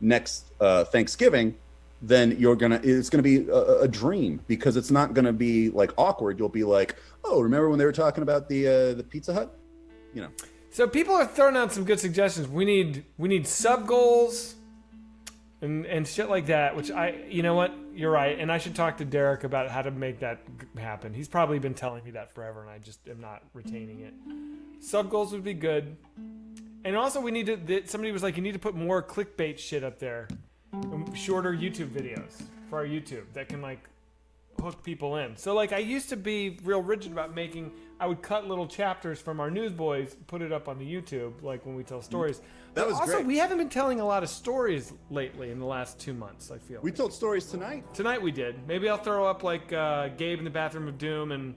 next Thanksgiving, then it's gonna be a dream, because it's not gonna be like awkward. You'll be like, oh, remember when they were talking about the Pizza Hut? You know. So people are throwing out some good suggestions. We need sub goals and shit like that. Which you know what, you're right. And I should talk to Derek about how to make that happen. He's probably been telling me that forever, and I just am not retaining it. Sub goals would be good. And also we need to. Somebody was like, you need to put more clickbait shit up there. Shorter YouTube videos for our YouTube that can like hook people in. So like I used to be real rigid about I would cut little chapters from our Newsboys, put it up on the YouTube, like when we tell stories. That was also, great. we haven't been telling a lot of stories lately in the last 2 months, I feel. We told stories tonight. Tonight we did. Maybe I'll throw up like Gabe in the Bathroom of Doom and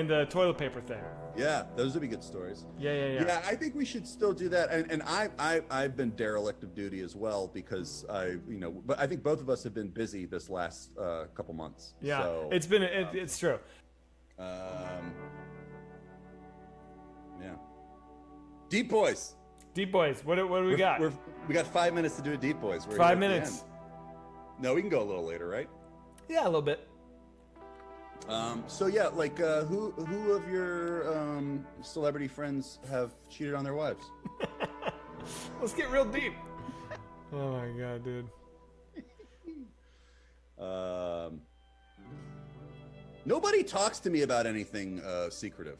the toilet paper thing. Yeah, those would be good stories. Yeah. I think we should still do that. And I've been derelict of duty as well, because but I think both of us have been busy this last couple months. Yeah, so, it's true. Yeah. Deep Boys. Deep Boys, what do we got? We got 5 minutes to do a Deep Boys. We're 5 minutes. No, we can go a little later, right? Yeah, a little bit. So yeah, like who of your celebrity friends have cheated on their wives? Let's get real deep. Oh my god, dude. Nobody talks to me about anything secretive.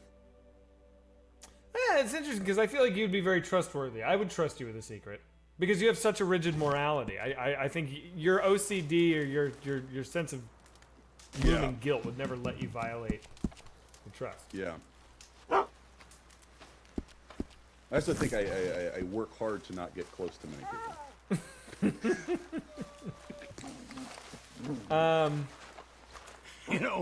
Yeah, it's interesting because I feel like you'd be very trustworthy. I would trust you with a secret because you have such a rigid morality. I think your OCD or your sense of human guilt would never let you violate the trust. Yeah. I also think I work hard to not get close to many people.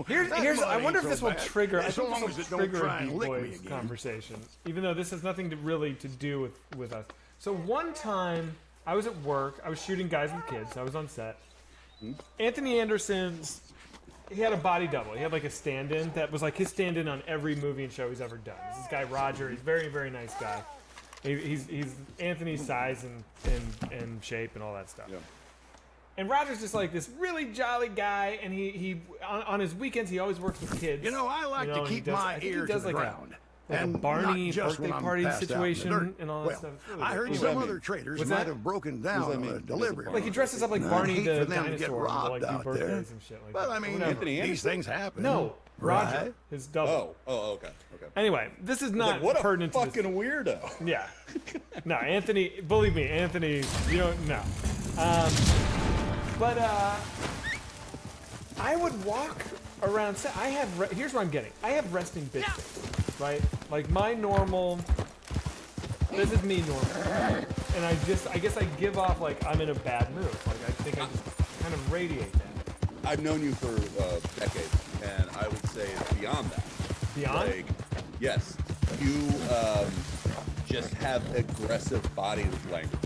Here's I wonder if this will trigger. I think this will trigger a Deep Boys conversation, even though this has nothing to do with us. So one time I was at work. I was shooting Guys with Kids. I was on set. Anthony Anderson's. He had a body double. He had like a stand-in that was like his stand-in on every movie and show he's ever done. This guy Roger. He's a very, very nice guy. He's Anthony's size and shape and all that stuff. Yeah. And Roger's just like this really jolly guy, and he on his weekends he always works with kids. I like to keep my ear to the ground. And a Barney birthday party situation and all that stuff. Really I heard some other traders might have broken down on a delivery. Like he dresses up like Barney the dinosaur to get robbed like, out do birthdays there. And shit like Well, that. I mean, These things happen. No, Roger, right? his double. Oh, okay. Anyway, this is not what pertinent a to fucking weirdo. Yeah. No, Anthony, believe me, Anthony, you don't know. But I would walk around. Here's what I'm getting. I have resting bitch face, right? Like my normal. This is me normal, and I guess I give off like I'm in a bad mood. Like I think I just kind of radiate that. I've known you for decades, and I would say it's beyond that. Beyond? Like, yes, you just have aggressive body language.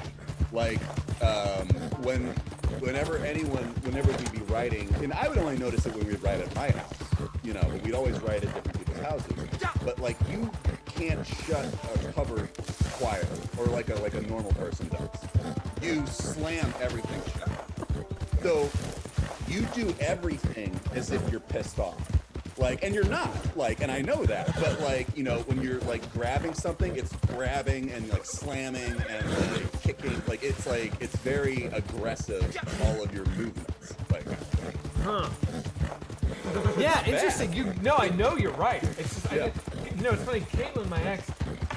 Like whenever we'd be writing, and I would only notice it when we'd write at my house. We'd always write at different people's houses. But like you can't shut a cupboard quietly, or like a normal person does. You slam everything shut. So you do everything as if you're pissed off. Like, and you're not, like, and I know that, but like, when you're like grabbing something, it's grabbing and like slamming and like kicking, like it's very aggressive, all of your movements. Like, Yeah, interesting. I know you're right. It's just, it's funny. Caitlin, my ex,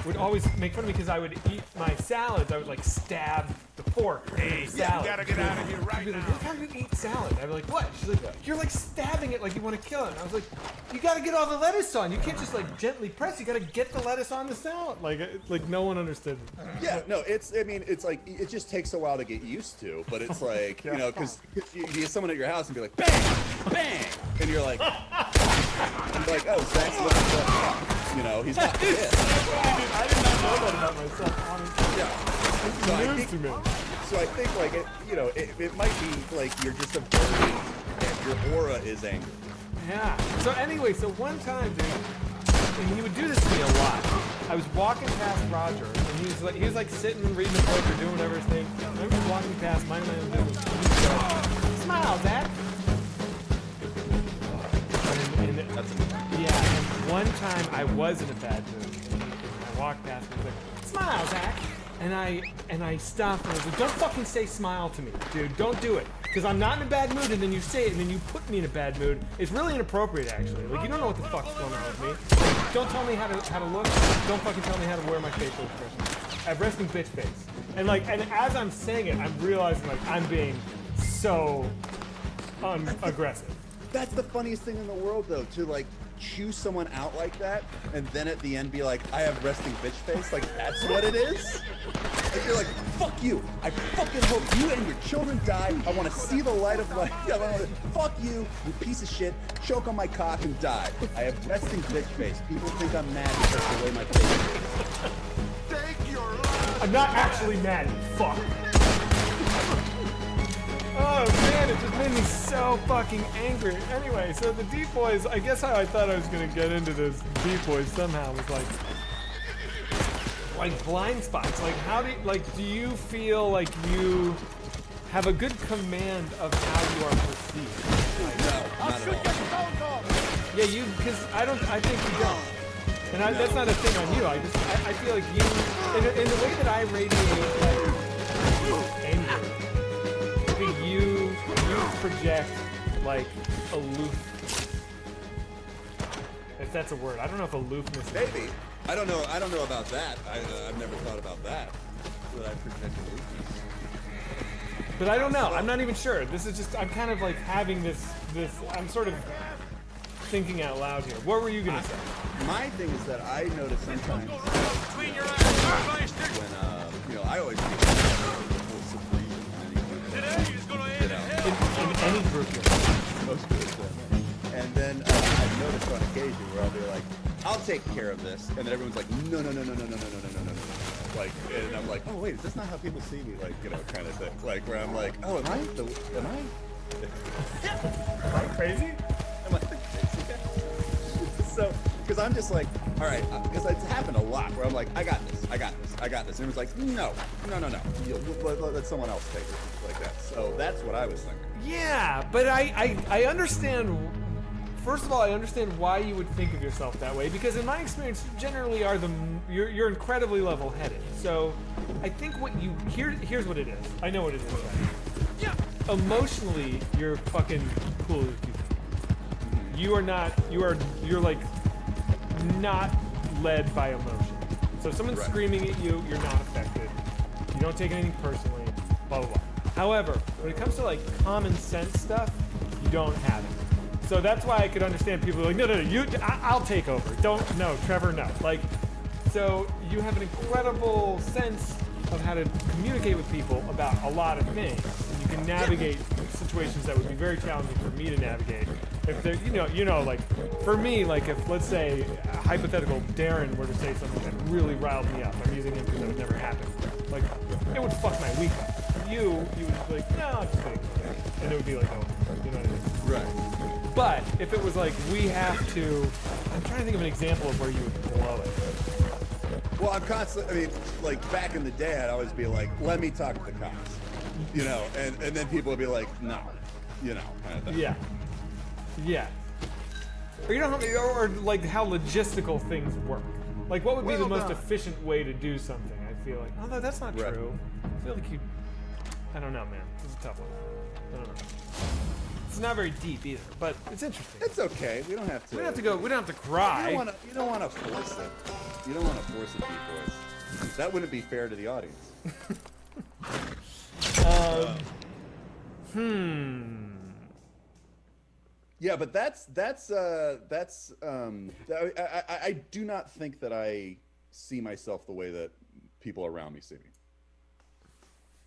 would always make fun of me because I would eat my salads. I would like stab the fork. Hey, salad. You gotta get out of here right now. Like, look how you eat salad. I'd be like, what? She's like, you're like stabbing it like you want to kill it. And I was like, you gotta get all the lettuce on. You can't just like gently press. You gotta get the lettuce on the salad. Like no one understood. Yeah, no, it's like it just takes a while to get used to, but it's like because you get someone at your house and be like, bang, bang, and you're like, oh, Zach's looking for a fuck. He's not pissed. I did not know that about myself, honestly. Yeah. So I think like it might be like you're just your aura is angry. Yeah. So anyway, one time, dude, and he would do this to me a lot. I was walking past Roger, and he was like sitting, reading a book or doing whatever his thing. And I was walking past, minding my own business. And he goes, "Smile, Zach." And one time I was in a bad mood, and I walked past and he was like, "Smile, Zach." And I stopped and I was like, "Don't fucking say smile to me, dude. Don't do it. Because I'm not in a bad mood, and then you say it, and then you put me in a bad mood. It's really inappropriate, actually. Like, you don't know what the fuck's going on with me. Like, don't tell me how to look. Don't fucking tell me how to wear my facial expression. I have resting bitch face." And as I'm saying it, I'm realizing, like, I'm being so aggressive. That's the funniest thing in the world, though, to like choose someone out like that, and then at the end be like, "I have resting bitch face." Like, that's what it is. Like, you're like, "Fuck you! I fucking hope you and your children die. I want to see the light of life. Fuck you, you piece of shit. Choke on my cock and die. I have resting bitch face. People think I'm mad because of the way my face is." Take your life. I'm not actually mad, you fuck. Oh man, it just made me so fucking angry. Anyway, so the Deep Boys, I guess how I thought I was gonna get into this Deep Boys somehow was like blind spots. Like, how do you feel like you have a good command of how you are perceived? Like, No, not at all. yeah, because I think you don't. And that's not a thing on you. I feel like you, in the way that I radiate like anger, I think you project like aloof. If that's a word, I don't know if aloofness is Maybe. I don't know about that. I've never thought about that. That I project aloofness. But I don't know. I'm not even sure. This is just, I'm kind of like having this, I'm sort of thinking out loud here. What were you going to say? My thing is that I notice sometimes when, I always think In any group. most groups do. And then I've noticed on occasion where I'll be like, "I'll take care of this," and then everyone's like, "No. Like, and I'm like, "Oh wait, is this not how people see me?" Like, kind of thing. Like, where I'm like, "Oh, am I? Am I crazy? Am I the crazy guy?" So, because I'm just like, all right, because it's happened a lot where I'm like, I got this. And everyone's like, no. Let someone else take it, like that. So that's what I was thinking. Yeah, but I understand. First of all, I understand why you would think of yourself that way, because in my experience, you generally you're incredibly level-headed. So I think here's what it is. I know what it is. Right? Yeah. Emotionally, you're fucking cool as people. You're like not led by emotion. So if someone's screaming at you, you're not affected. You don't take anything personally. Blah blah blah. However, when it comes to like common sense stuff, you don't have it. So that's why I could understand people like, no, I'll take over. No, Trevor, no. Like, so you have an incredible sense of how to communicate with people about a lot of things. And you can navigate situations that would be very challenging for me to navigate. If they're, like, for me, like, if, let's say, hypothetical Darren were to say something that really riled me up, I'm using him because that would never happen. Like, it would fuck my week up. You would be like, no, I'm just kidding. And it would be like, oh, you know what I mean? Right. But if it was like, we have to, I'm trying to think of an example of where you would blow it. Well, I'm constantly, like, back in the day, I'd always be like, let me talk to the cops. And then people would be like, no. Kind of thing. Yeah. Yeah. Or like how logistical things work. Like, what would be the most efficient way to do something? I feel like, although that's not true. I feel like I don't know, man. This is a tough one. I don't know. It's not very deep either, but it's interesting. It's okay. We don't have to. We don't have to cry. You don't want to force it. You don't want to force it, boys. That wouldn't be fair to the audience. Yeah, but I do not think that I see myself the way that people around me see me.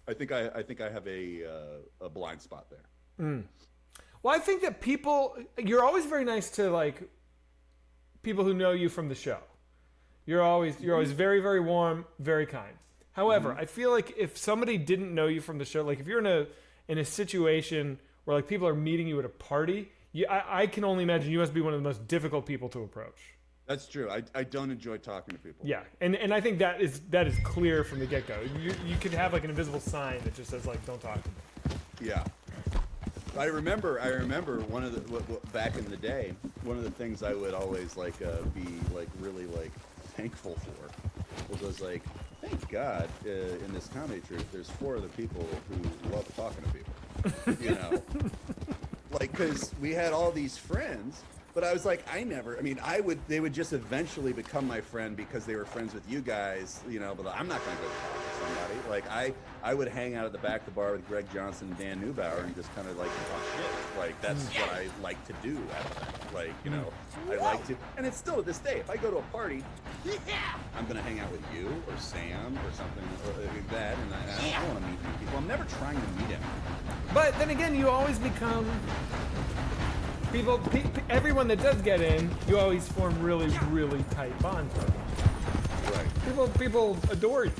I think I have a blind spot there. Well, I think that you're always very nice to like people who know you from the show. You're always very, very warm, very kind. However, I feel like if somebody didn't know you from the show, like if you're in a situation where like people are meeting you at a party, I can only imagine you must be one of the most difficult people to approach. That's true. I don't enjoy talking to people. Yeah, and I think that is clear from the get-go. You could have like an invisible sign that just says like, don't talk to me. Yeah. I remember one of the back in the day, one of the things I would always like be like really like thankful for was like, thank God in this comedy troupe there's 4 other people who love talking to people. You know, like because we had all these friends. But I was like, they would just eventually become my friend because they were friends with you guys, you know, but I'm not going to go talk to somebody. Like, I would hang out at the back of the bar with Greg Johnson and Dan Neubauer and just kind of like talk shit. Like, that's what I like to do at that. Like, you know, I like to, and it's still to this day, if I go to a party, I'm going to hang out with you or Sam or something like that, and I don't want to meet new people. I'm never trying to meet anyone. But then again, you always become... everyone that does get in, you always form really, really tight bonds with. Right. People adore you.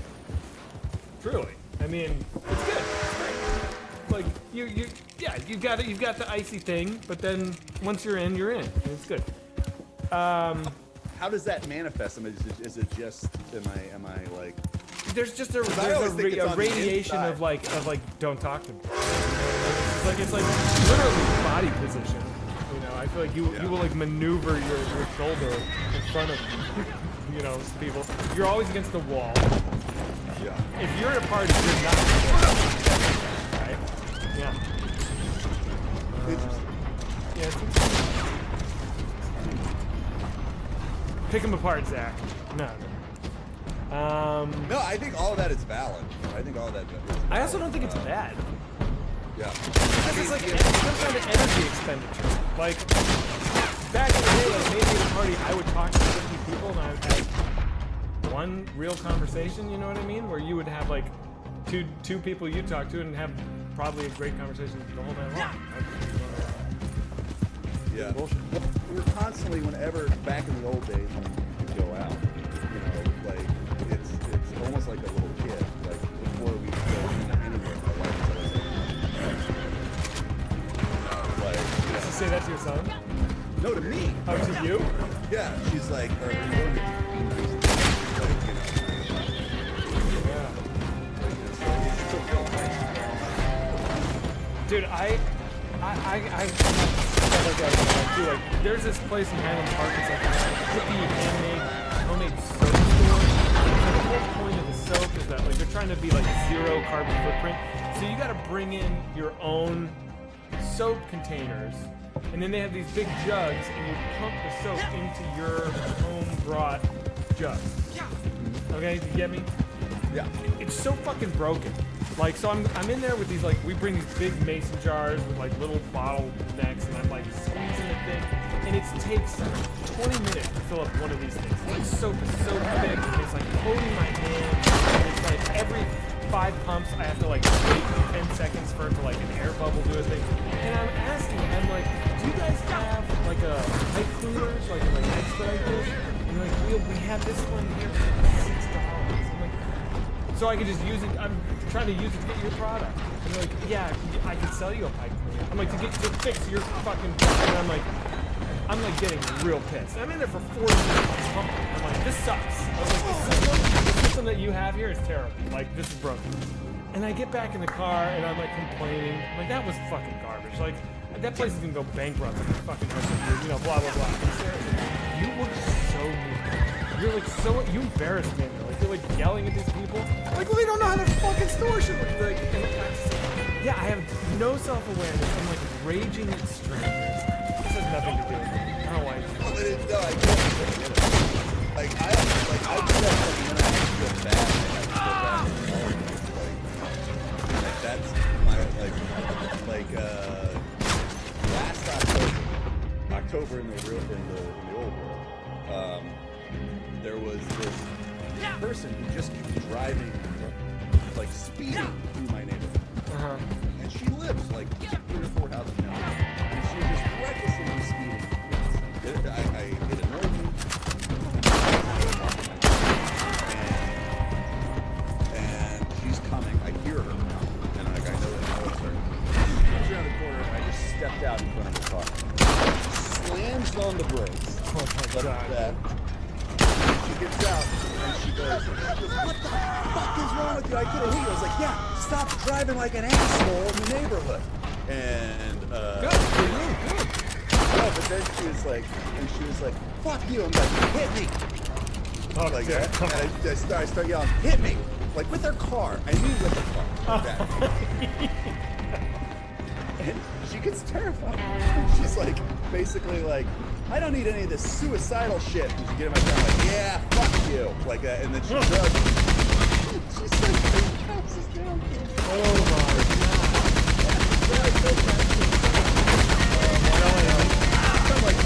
Truly. I mean, it's good. It's great. Like you've got the icy thing, but then once you're in, you're in. And it's good. How does that manifest? I mean, is it just am I like? There's just a a radiation of like don't talk to me. It's like literally body position. You know, I feel like you will like maneuver your shoulder in front of you know people. You're always against the wall. Yeah. If you're at a party, you're not. Right? Yeah. Interesting. Yeah. It's interesting. Pick them apart, Zach. No. No, I think all of that is valid. I think all of that is valid. I also don't think it's bad. Yeah. Because it's like some kind of energy expenditure. Like, back in the day, like maybe at a party, I would talk to 50 people and I would have one real conversation, you know what I mean? Where you would have like two people you talk to and have probably a great conversation the whole night long. Yeah. Bullshit. We were constantly, whenever, back in the old days when we could go out, you know, like, it's almost like a little kid. Like, before we go anywhere, my wife was always like, Did you say that to your son? no, to me. Oh, to you? Yeah, she's like, are we going to like, you know, Yeah. so feel nice. Dude, I like there's this place in Highland Park. It's like a hippie homemade soap store. So the whole point of the soap is that like they're trying to be like 0 carbon footprint. So you got to bring in your own soap containers, and then they have these big jugs, and you pump the soap into your home brought jug. Okay, do you get me? Yeah. It's so fucking broken. Like, so I'm in there with these, like, we bring these big mason jars with, like, little bottle necks, and I'm, like, squeezing the thing, and it takes 20 minutes to fill up one of these things. Like, soap is so thick, and it's, like, coating my hand, and it's, like, every 5 pumps, I have to, like, wait 10 seconds for it to, like, an air bubble do a thing. And I'm asking, I'm like, do you guys have, like, a pipe cleaners, like expedite this? And they're like, we have this one here for $6. I'm like, so I can just use it. I'm trying to use it to get your product. And they're like, yeah, I can sell you a pipe cleaner. I'm like, to fix your fucking. And I'm like getting real pissed. And I'm in there for 40 minutes pumping. I'm like, this sucks. I was like, the system that you have here is terrible. Like, this is broken. And I get back in the car and I'm like complaining. I'm like, that was fucking garbage. Like, that place is gonna go bankrupt in fucking you know, blah blah blah. And Sarah's like, you were so mean. You're like you embarrassed me. Like you're like yelling at these people. Like, well, they don't know how the fucking store should look. Like, yeah, I have no self-awareness. I'm like raging at strangers. This has nothing to do with it. I don't know why. No, I get it. Like I do that when I feel bad. I feel bad. Like that's my last October in the old world. There was this person who just kept driving, like speeding through my neighborhood. And she lives like 3 or 4 houses down. And she was just recklessly speeding. It annoyed me. And she's coming. I hear her now. And like, I know it's her. She comes around the corner and I just stepped out in front of her car. Slams on the brakes. my God. That. She gets out and she goes, what the fuck is wrong with you? I could have hit you. I was like, yeah, stop driving like an asshole in the neighborhood. And, Good. Good. no, but then she was like, fuck you. I'm like, hit me. Oh, Like yeah. that. And I start yelling, hit me. Like with her car. I mean with her car. Like that. And she gets terrified. She's like, basically like, I don't need any of this suicidal shit. And she get in my car like, yeah, fuck you. Like that. And then she does. She's like, the house is down. Oh my God. I'm like,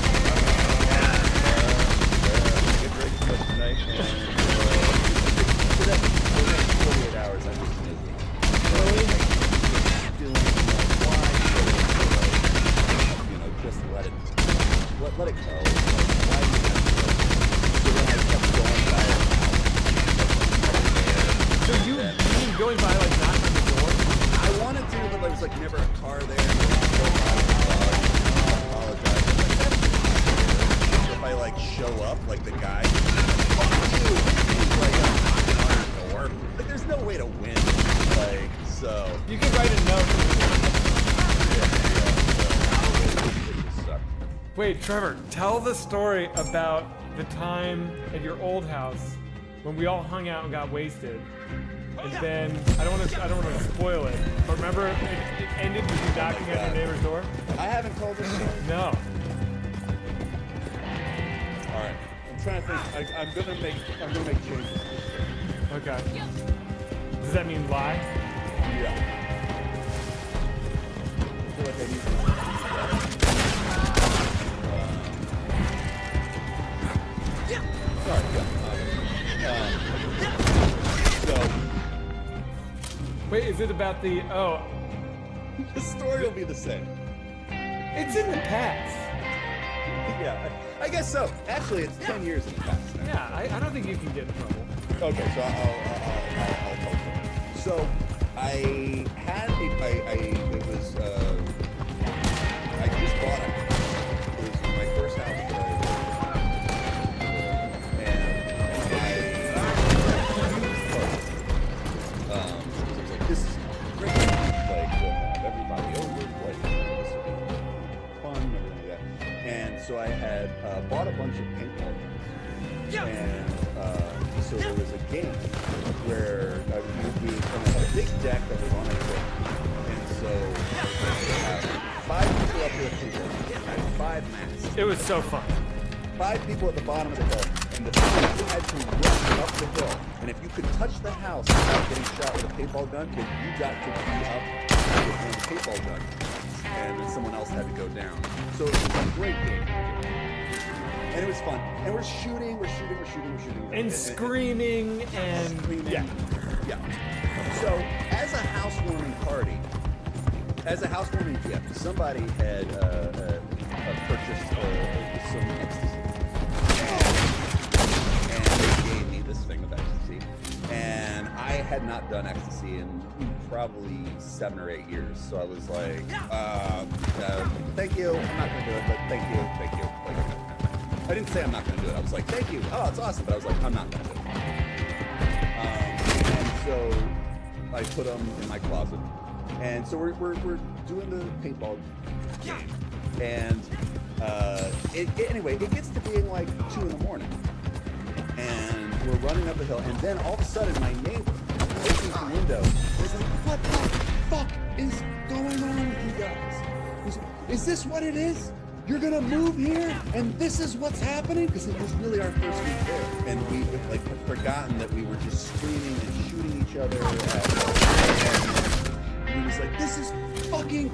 get ready for tonight. For the next 48 hours, I'm just busy. Doing just let it go. Why do you have to go? So then I kept going by her house. So you mean going by like knocking on the door? I wanted to, but there was like never a car there. I apologize. If I like show up, like the guy, fuck you. He's like knocking on her door. Like there's no way to win. Like so. You can write a note. Wait, Trevor, tell the story about the time at your old house when we all hung out and got wasted. And then I don't want to spoil it, but remember it ended with you knocking at your neighbor's door? I haven't told this story. No. All right. I'm trying to think. I'm gonna make changes. Okay. Does that mean lie? Yeah. I feel like I need to. Sorry, so Wait, is it about the the story will be the same. it's in the past. Yeah, I guess so. Actually, it's 10 years in the past now. Yeah, I don't think you can get in trouble. Okay, so I'll tell you. So I had it was I just bought it. It was my first house that I was like, this is great. Like, we'll have everybody over. Like, this will be fun and everything like that. And so I had bought a bunch of paintball guns. And so there was a game where we kind of had a big deck that was on a hill. And so I had 5 people up here at the hill. I had 5 mats. It was so fun. 5 people at the bottom of the hill, and the people had to run up the hill. And if you could touch the house without getting shot with a paintball gun, then you got to be up with one paintball gun. And then someone else had to go down. So it was a great game. And it was fun. And we're shooting. And screaming and Screaming. yeah. Yeah. So as a housewarming party, as a housewarming gift, somebody had purchased some ecstasy. And they gave me this thing of ecstasy. And I had not done ecstasy in probably 7 or 8 years. So I was like, thank you. I'm not going to do it, but thank you. Like, I didn't say I'm not going to do it. I was like, thank you. Oh, it's awesome. But I was like, I'm not going to do it. And so I put them in my closet. And so we're doing the paintball game. And anyway, it gets to being like 2 in the morning. And we're running up the hill. And then all of a sudden, my neighbor opens the window. And is like, what the fuck is going on with you guys? He's like, is this what it is? You're gonna move here, and this is what's happening? Because it was really our first week there, and we like had forgotten that we were just screaming and shooting each other. And he was like, "This is fucking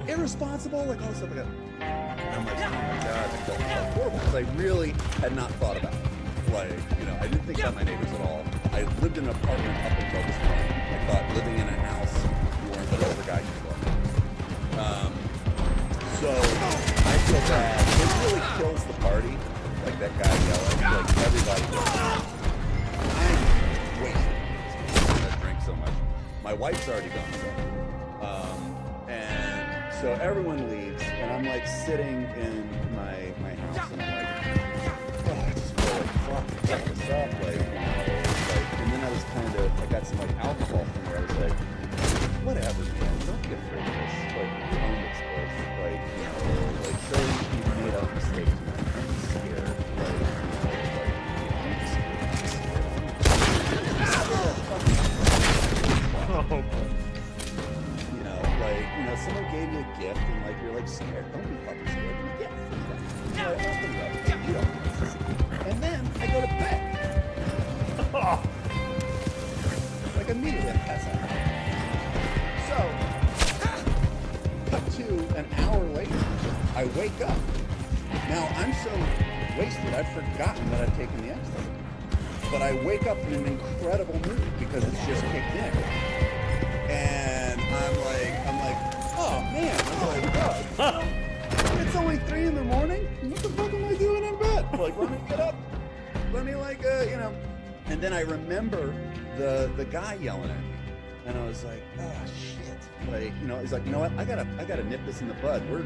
irresponsible," like all this stuff like that. And I'm like, "Oh my god, I felt horrible," because I really had not thought about it. Like, I didn't think about my neighbors at all. I lived in an apartment up until this point. I thought living in a house, you weren't the older guy you look. So I feel bad. It really kills the party, like that guy yelling, like everybody goes. I'm wasted. I drank so much. My wife's already gone, so. And so everyone leaves, and I'm like sitting in my house, and I'm like, oh, I just feel like fuck this up, like, you know, like, and then I got some like alcohol from there. I was like, whatever, man, don't be afraid of this. Like, you own this place, like, you know, like, so you made a mistake tonight. I'm scared, like, you know, I'm just Oh. you know, like, you know, someone gave you a gift and like you're like scared. Don't be fucking scared. Give me a gift. You know, open it up. You don't know this. And then I go to bed. Like immediately I pass out. So cut to an hour later, I wake up. Now I'm so wasted I've forgotten that I've taken the ecstasy. But I wake up in an incredible mood because it's just kicked in. And I'm like, oh man, it's only 3 in the morning? What the fuck am I doing in bed? Like, let me get up. Let me like, you know. And then I remember the guy yelling at me. And I was like, oh shit. Like, you know, he's like, you know what? I gotta nip this in the bud. We're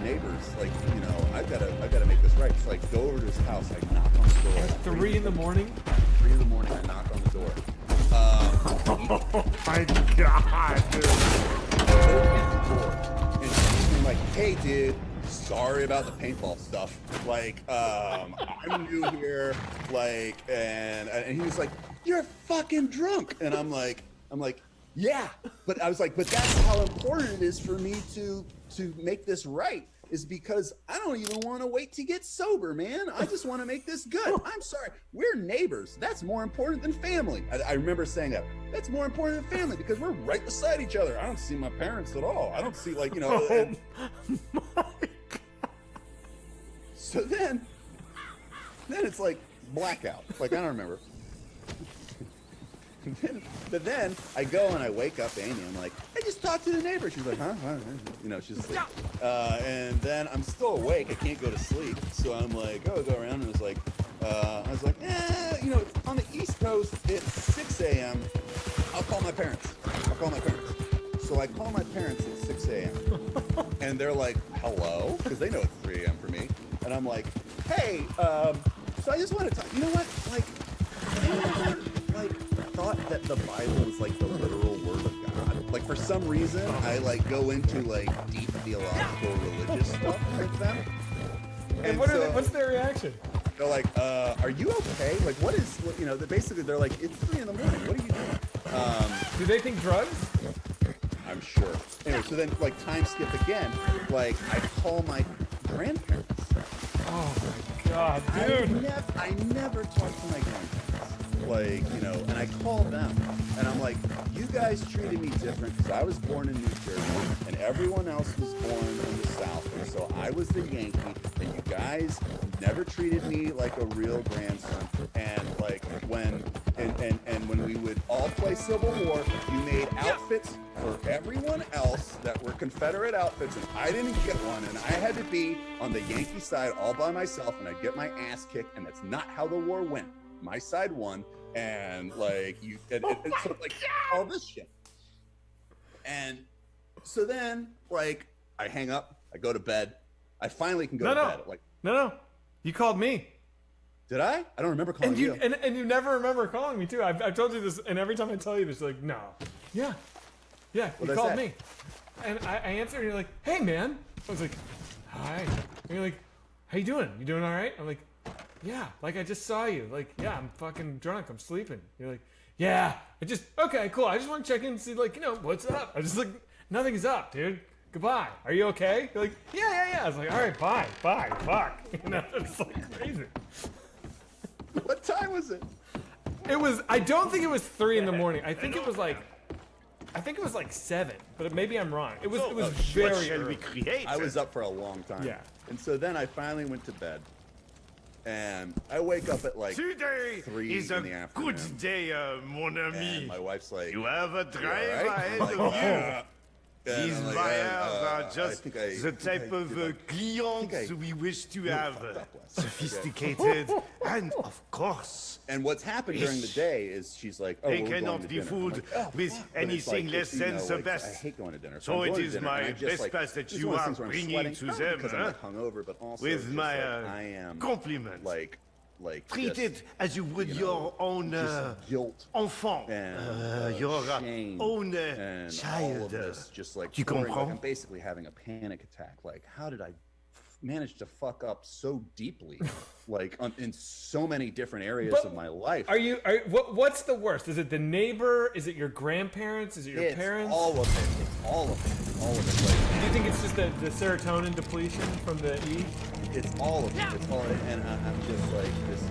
neighbors. Like, you know, I gotta make this right. So I go over to his house, I knock on the door. At 3 in the morning? 3 in the morning, I knock on the door. Oh my god, dude. And she's like, hey dude, sorry about the paintball stuff. Like, I'm new here, like, and he was like, you're fucking drunk. And I'm like, yeah. But I was like, but that's how important it is for me to make this right. Is because I don't even want to wait to get sober, man. I just want to make this good. I'm sorry. We're neighbors. That's more important than family. I remember saying that. That's more important than family because we're right beside each other. I don't see my parents at all. I don't see, like, you know. Oh my god. So then it's like blackout. Like, I don't remember. But then I go and I wake up Amy. I'm like, I just talked to the neighbor. She's like, huh? You know, she's asleep. And then I'm still awake. I can't go to sleep. So I'm like, oh, go around. And it was like, I was like, you know, on the East Coast, it's 6 a.m. I'll call my parents. So I call my parents at 6 a.m. And they're like, hello? Because they know it's 3 a.m. for me. And I'm like, hey, so I just want to talk. You know what? Like, have you ever, like, thought that the Bible is like the literal word of God? Like, for some reason, I like go into like deep theological religious stuff with them. And what's their reaction? They're like, are you okay? Like, what is, you know, basically they're like, it's 3 in the morning. What are you doing? Do they think drugs? I'm sure. Anyway, so then like time skip again. Like, I call my grandparents. Oh my god, dude. I never talked to my grandparents. Like, you know, and I call them and I'm like, you guys treated me different because I was born in New Jersey and everyone else was born in the South, and so I was the Yankee, and you guys never treated me like a real grandson. And like when we would all play Civil War, you made outfits for everyone else that were Confederate outfits, and I didn't get one, and I had to be on the Yankee side all by myself, and I'd get my ass kicked, and that's not how the war went. My side won, and like you, and so like all this shit. And so then, like, I hang up, I go to bed. I finally can go to bed. Like, no, you called me. Did I? I don't remember calling you. And you never remember calling me too. I've told you this, and every time I tell you this, you're like, no, yeah, you called me, and I answered, and you're like, hey man. I was like, hi. And you're like, how you doing? You doing all right? I'm like, yeah, like I just saw you. Like, yeah, I'm fucking drunk. I'm sleeping. You're like, yeah, okay, cool. I just want to check in and see, like, you know, what's up? I was like, nothing's up, dude. Goodbye. Are you okay? You're like, yeah. I was like, all right, bye, fuck. You know, it's like crazy. What time was it? It was, I don't think it was 3 in the morning. I think it was like 7, but maybe I'm wrong. It was very early. I was up for a long time. Yeah. And so then I finally went to bed. And I wake up at like Today 3 is in a the afternoon. good day, mon ami. And my wife's like, You have a "You drive all right?" ahead I'm like, of you. And These I'm like, buyers I are just think I- the type I of did, like, clients we wish to have. fucked up last night. Sophisticated and, of course, And what's happened during the day is she's like, oh, They well, we're going cannot to be dinner. I'm fooled like, oh, with fuck. But it's anything like, less you than know, the like, best. I hate going to dinner. So I'm it going to is dinner, my and I just, best pass that this is you one of are those things where I'm bringing sweating, to not them, because I'm huh? like hungover, but also With just, my like, I am compliment. like Treat just, it as you would you know, your own just guilt enfant, and your shame own and all child. of this, just like Tu pouring, like comprends? I'm basically having a panic attack. Like, how did I manage to fuck up so deeply, like in so many different areas But of my life? What's the worst? Is it the neighbor? Is it your grandparents? Is it your It's parents? all of it. It's all of it. All of it. Like, Do you think it's just the serotonin depletion from the E? it's all of it. It's all of it. And I'm just like, this is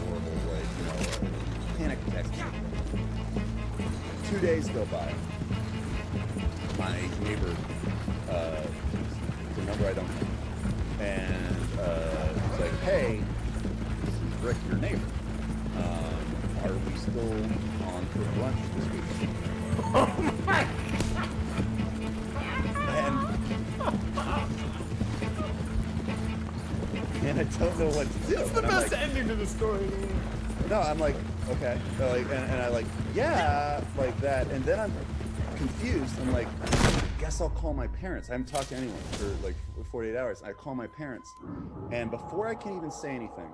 horrible. Like, you know, panic attacks. 2 days go by. My neighbor, the number I don't know, and it's like, hey, this is Rick, your neighbor. Are we still on for lunch this week? Oh my! And I don't know what to do. It's the And I'm best like, ending to the story. no, I'm like, okay. So like, and I like, yeah, like that. And then I'm confused. I'm like, guess I'll call my parents. I haven't talked to anyone for like 48 hours. I call my parents. And before I can even say anything,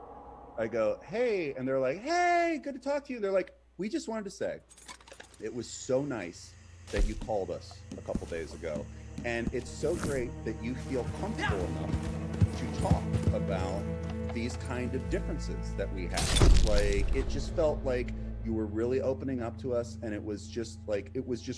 I go, hey. And they're like, hey, good to talk to you. They're like, we just wanted to say, it was so nice that you called us a couple days ago. And it's so great that you feel comfortable enough to talk about these kind of differences that we have. Like, it just felt like you were really opening up to us, and it was just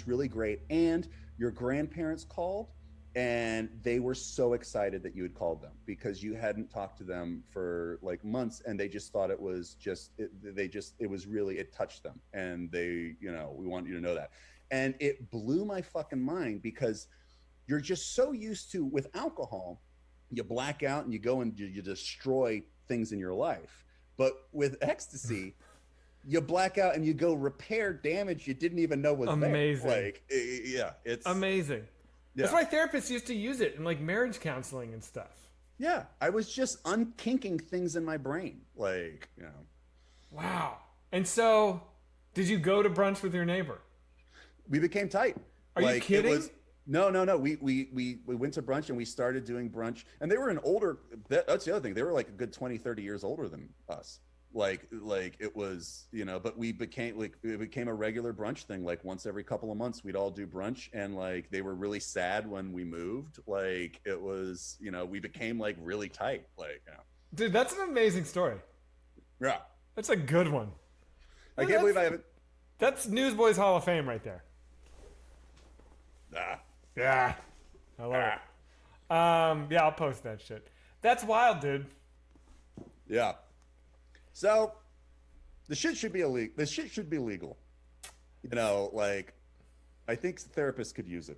really great. And your grandparents called, and they were so excited that you had called them because you hadn't talked to them for like months, and they just thought it was it touched them, and they, you know, we want you to know that. And it blew my fucking mind because you're just so used to, with alcohol, you black out and you go and you destroy things in your life. But with ecstasy, you black out and you go repair damage you didn't even know was Amazing. there. Like, yeah, it's amazing. Yeah. That's why therapists used to use it in like marriage counseling and stuff. Yeah, I was just unkinking things in my brain, like, you know. Wow. And so, did you go to brunch with your neighbor? We became tight. Are you Like, kidding? It was, no. We went to brunch, and we started doing brunch, and they were an older. That's the other thing. They were like a good 20, 30 years older than us. Like it was, you know. But it became a regular brunch thing. Like once every couple of months, we'd all do brunch, and like they were really sad when we moved. Like it was, you know, we became like really tight. Like, you know. Dude, that's an amazing story. Yeah. That's a good one. I can't believe I haven't. That's Newsboys Hall of Fame right there. Yeah. I love it. Yeah, I'll post that shit. That's wild, dude. Yeah. So, the shit should be illegal. This shit should be legal. You know, like, I think therapists could use it.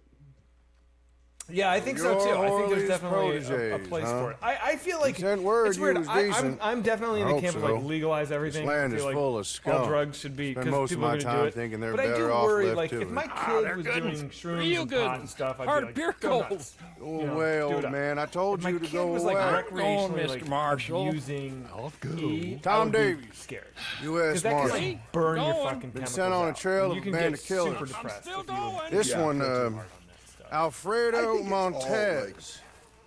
Yeah, I think so too. I think there's definitely a proteges, place huh? for it. I feel like That word it's weird. used decent. I'm definitely in I the hope camp of so. like legalize everything. This land I feel is like full of all scum. drugs should be Spend because most of people are my going to time do it. thinking they're But I do better off worry, left like to if my it. kid was doing shrooms Real and good pot and stuff, I'd hard be like, beer go cold. nuts. Oh, You know, well, do it up. man, I told If my you to kid go was like away. recreationally Mr. like Marshall. abusing I'll go. E, Tom I would be Davies. scared. U.S. Because that can Marshal. like burn your Going. fucking Been chemicals sent on a out. trail And of you a can band get of killers. super depressed. still if you going. This Yeah, one, go too hard on that stuff. I Alfredo think it's all, Montez.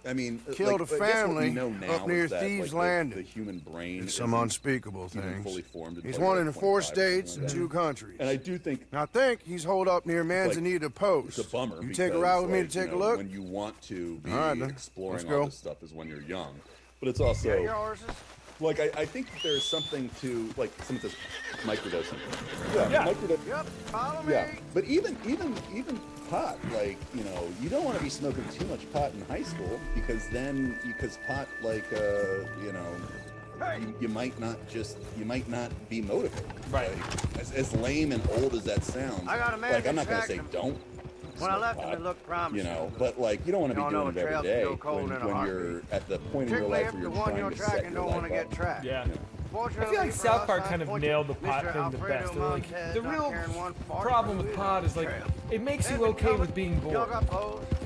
I mean, Killed like, a I guess what family we know now up near is that, Thieves like, Landing. The human brain It's some isn't unspeakable even things. fully formed He's until wanted like in 4 25 or states something and like 2 that. countries. And I do think And I think he's holed up near Manzanita Post. it's a bummer. You take a because, ride with me to like, take you a know, look? When you want to be All right, then. exploring Let's all go. this stuff is when you're young. But it's also horses? like I think that there's something to, like, someone says microdosing. Yeah. Yep, follow me. Yeah, but even pot, like, you know, you don't want to be smoking too much pot in high school because pot, like, you know, you might not be motivated. Right. Like, as lame and old as that sounds, I got a man like, to I'm not gonna track say him. don't. When I smoke left him, pot, it looked promising. you know, but like, you don't want to be Y'all know doing it a trail every can day go cold in a when you're heartbeat. at the point in your Particularly life if where the you're one trying you're to set tracking your don't want life to get up. tracked. Yeah. I feel like South Park kind of nailed the pot thing the best. They're like, the real problem with pot is like, it makes you okay with being bored.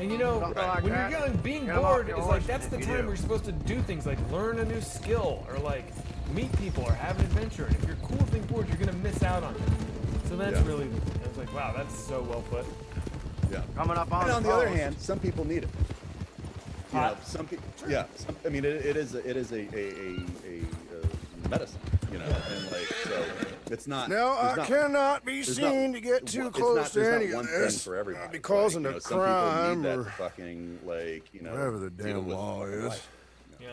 And you know, when you're young, being bored is like, that's the time where you're supposed to do things like learn a new skill or like meet people or have an adventure. And if you're cool with being bored, you're gonna miss out on it. So that's really, I was like, wow, that's so well put. Yeah. Coming up on And on the post. other hand, some people need it. You know, some people, yeah. I mean, it is a medicine, you know, and like so, it's not. Now, there's I not- cannot be there's seen not- to get too it's close not- to there's any not one of thing this. for everybody. I'll be causing like, a some people crime need that or to fucking like you know whatever the deal damn with law fucking is. life. Yeah.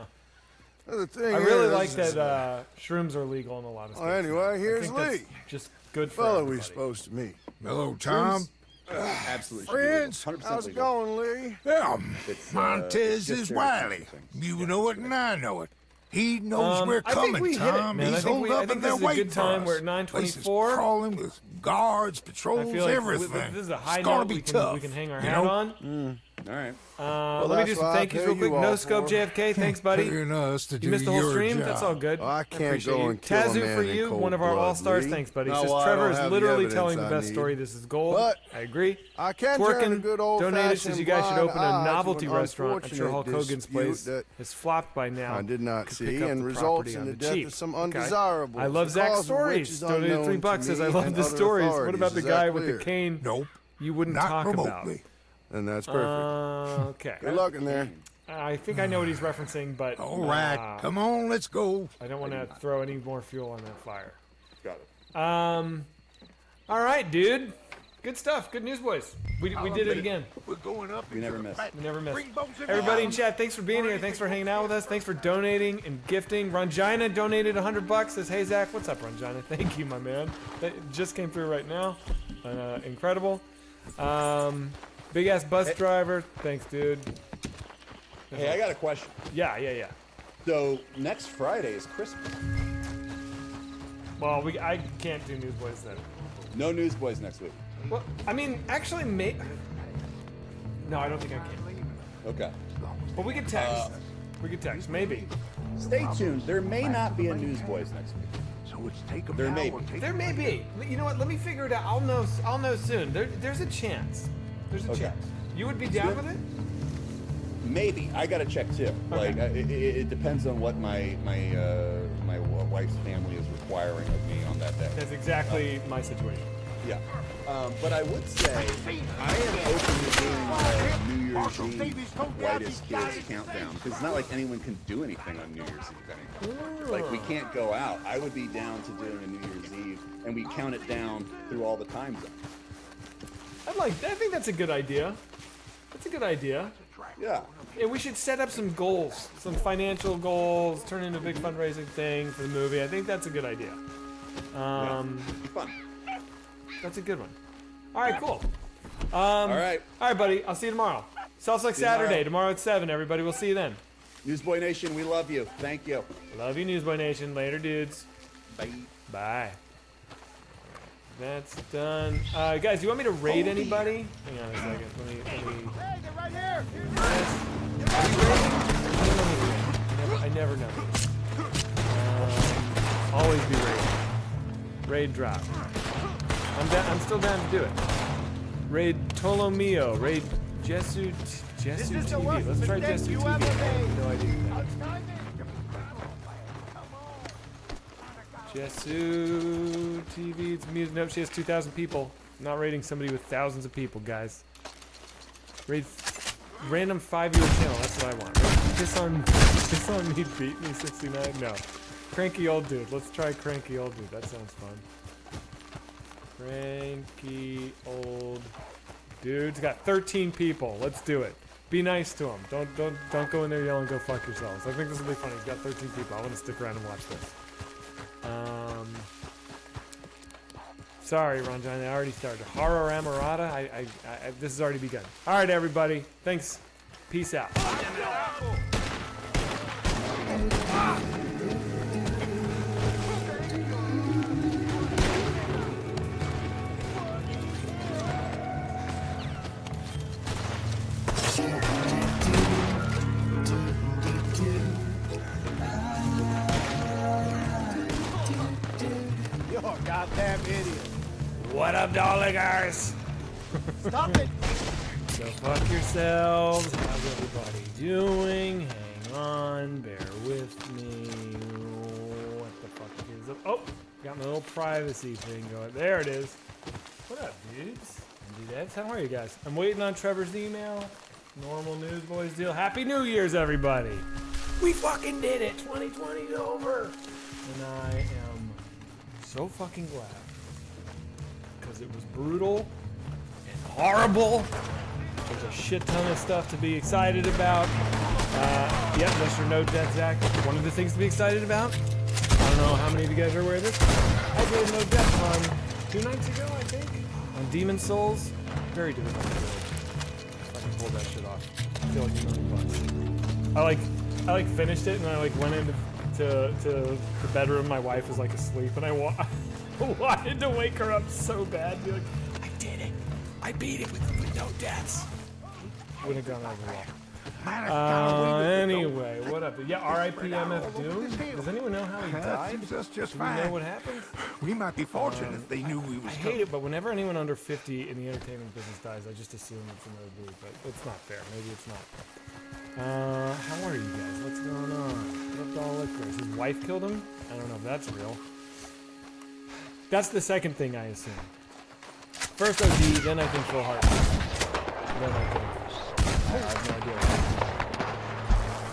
The thing I really is, like that shrooms are legal in a lot of states. Well, anyway, I here's think that's Lee. just good for Fellow everybody. we supposed to meet. Hello, Tom. Absolutely. should be legal. Friends, 100% how's it legal. going, Lee? Yeah, It's, Montez it's just is very wily. interesting. You know it and I know it. He knows we're I think coming, we hit it, Tom. man. I He's think holed I up think in this there is a waiting good for time. us. We're at Place is 9:24. crawling with guards, I patrols, feel like everything. this is a high it's gonna note be we can, tough. we can hang our you hat know? on. All right. Let me that's do some what I thank yous pay real quick. you all No scope for. JFK, thanks, buddy. Paying us to You do missed the whole your stream. job. That's all good. I can't appreciate go you. and kill a Tazu man for in you, cold one of our blood, all stars. Lee. Thanks, buddy. No, Says I Trevor don't is have the literally evidence telling the I best need. story. This is gold. But I agree. I can turn a Twerking good old donated says you guys should open a novelty restaurant. I'm sure unfortunate Hulk Hogan's dispute place that has flopped by now. I did not Could see pick up and the results property in on the the death cheap. of some Okay. undesirables. I love The Zach's cause of stories. which is Donated unknown $3. to Says me I love and the other stories. What authorities. about the Is that guy with clear? the cane Nope, you wouldn't not talk about? remotely. And that's perfect. Okay. Good luck in there. I think I know what he's referencing, but All right, come on, let's go. I don't want to throw any more fuel on that fire. Got it. All right, dude. Good stuff. Good news, boys. We did it again. We're going up. We never miss. We never miss. Bring bones in Everybody in the chat, thanks for being here. Thanks for hanging out with us. Thanks for donating and gifting. Rangina donated $100. Says, hey, Zach, what's up, Rangina? Thank you, my man. That just came through right now. Incredible. Big ass bus driver. Thanks, dude. Hey, I got a question. Yeah. So next Friday is Christmas. Well, I can't do Newsboys then. No Newsboys next week. Well, I mean, actually, no, I don't think I can. Okay. But we could text. Maybe. Stay tuned. There may not be a Newsboys next week. So it's take 'em There now may or be. take There 'em may later. be. You know what? Let me figure it out. I'll know soon. There's a chance. There's a Okay. chance. You would be down with it? Maybe. I gotta check too. Like it depends on what my wife's family is requiring of me on that day. That's exactly my situation. Yeah. But I would say I am open to doing a New Year's Eve whitest kids countdown because it's not like anyone can do anything on New Year's Eve anymore. Like we can't go out. I would be down to doing a New Year's Eve and we count it down through all the time zones. I think that's a good idea. That's a good idea. Yeah. Yeah, we should set up some goals, some financial goals, turn into a big fundraising thing for the movie. I think that's a good idea. Fun. That's a good one. All right, cool. All right. All right, buddy. I'll see you tomorrow. Self's like See you tomorrow. Saturday. Tomorrow at 7. Everybody, we'll see you then. Newsboy Nation, we love you. Thank you. Love you, Newsboy Nation. Later, dudes. Bye. Bye. That's done. Guys, do you want me to raid anybody? Hang on a second. Let me. Hey, they're right here. I never know. Always be raiding. Raid drop. I'm still down to do it. Raid Tolomeo. Raid Jesu TV. Let's try Jesu TV. I have no idea. Jesu TV. It's music. Nope, she has 2,000 people. I'm not raiding somebody with thousands of people, guys. Raid random 5-year channel. That's what I want. Piss on me, beat me 69. No, cranky old dude. Let's try cranky old dude. That sounds fun. Cranky old dude's got 13 people. Let's do it. Be nice to him. Don't go in there yelling, "Go fuck yourselves." I think this will be funny. He's got 13 people. I want to stick around and watch this. Sorry, Ranjan, I already started. Horror Amarada, this has already begun. All right, everybody. Thanks. Peace out. up, Dalekers? Stop it! So fuck yourselves. How's everybody doing? Hang on, bear with me. What the fuck is up? Oh, got my little privacy thing going. There it is. What up, dudes and dudettes? How are you guys? I'm waiting on Trevor's email. Normal Newsboys deal. Happy New Year's, everybody. We fucking did it. 2020's over. And I am so fucking glad. Because it was brutal and horrible. There's a shit ton of stuff to be excited about. Yep, Mr. No Death Zach. One of the things to be excited about. I don't know how many of you guys are aware of this. I did No Death on 2 nights ago, I think. On Demon Souls. Very difficult to do. If I can pull that shit off. I feel like $1 million. I finished it and I went into the bedroom. My wife was asleep and I wanted to wake her up so bad. Be like, I did it. I beat it with no deaths. Wouldn't have gone over well. Anyway, what up? Yeah, R.I.P. MF Doom. Does anyone know how he That died? seems us just Do we know fine. what happened? We might be fortunate if they knew we was I hate it, but whenever anyone under 50 in the entertainment business dies, I just assume it's another dude, but it's not fair. Maybe it's not. How are you guys? What's going on? What up, Dalekers? His wife killed him? I don't know if that's real. That's the second thing I assume. First OD, then I think Phil Hart. Then I think. I have no idea.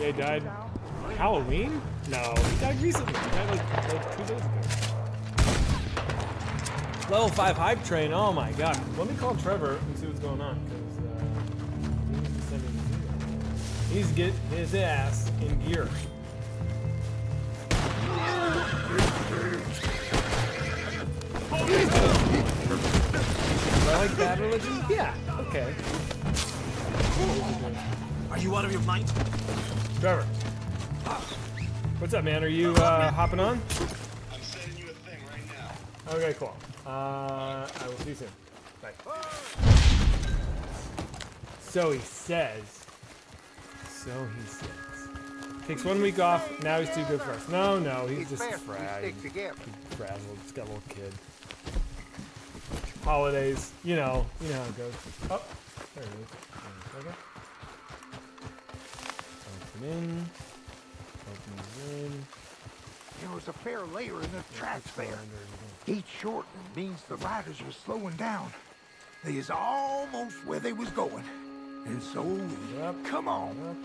He died Halloween? No, he died recently. He died like 2 days ago. Level 5 hype train. Oh my god. Let me call Trevor and see what's going on because he needs to send him his email. He needs to get his ass in gear. Do I like Bad Religion? Yeah. Okay. Are you out of your mind? Trevor. What's up, man? Are you hopping on? I'm sending you a thing right now. Okay, cool. I will see you soon. Bye. So he says. Takes 1 week off. Now he's too good for us. No, he's just frazzled. He's frazzled. He's got a little kid. Holidays. You know how it goes. Oh, there it is. Okay. Open in. There was a fair layer in the tracks there. Each shortening means the riders were slowing down. They is almost where they was going. And so, come on.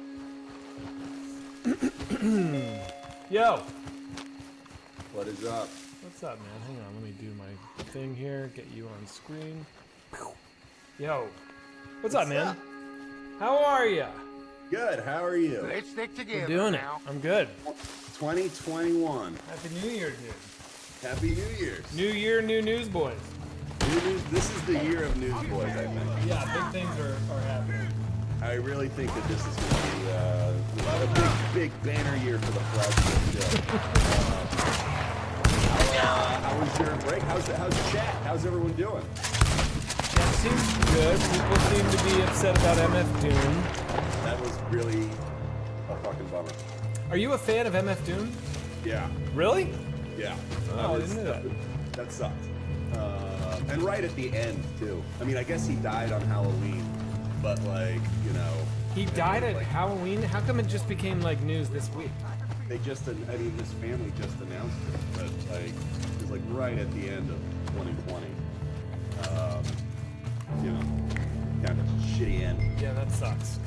Yo. What is up? What's up, man? Hang on, let me do my thing here. Get you on screen. Yo. What's up, man? How are ya? Good. How are you? Let's stick together I'm doing it. now. I'm good. 2021. Happy New Year, dude. Happy New Year's. New year, new newsboys. This is the year of Newsboys, I think. Yeah, big things are happening. I really think that this is going to be a big banner year for the flagship show. How was your break? How's the chat? How's everyone doing? That seems good. People seem to be upset about MF Doom. That was really a fucking bummer. Are you a fan of MF Doom? Yeah. Really? Yeah. Oh, I didn't know that. That sucked. And right at the end, too. I mean, I guess he died on Halloween, but He died at Halloween? How come it just became news this week? his family just announced it, but it was right at the end of 2020. Kind of shitty end. Yeah, that sucks.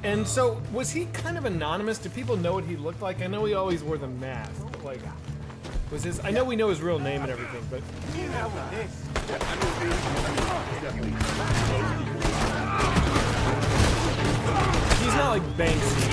And so, was he kind of anonymous? Do people know what he looked like? I know he always wore the mask. Was his? I know we know his real name and everything, but he's not like Banksy.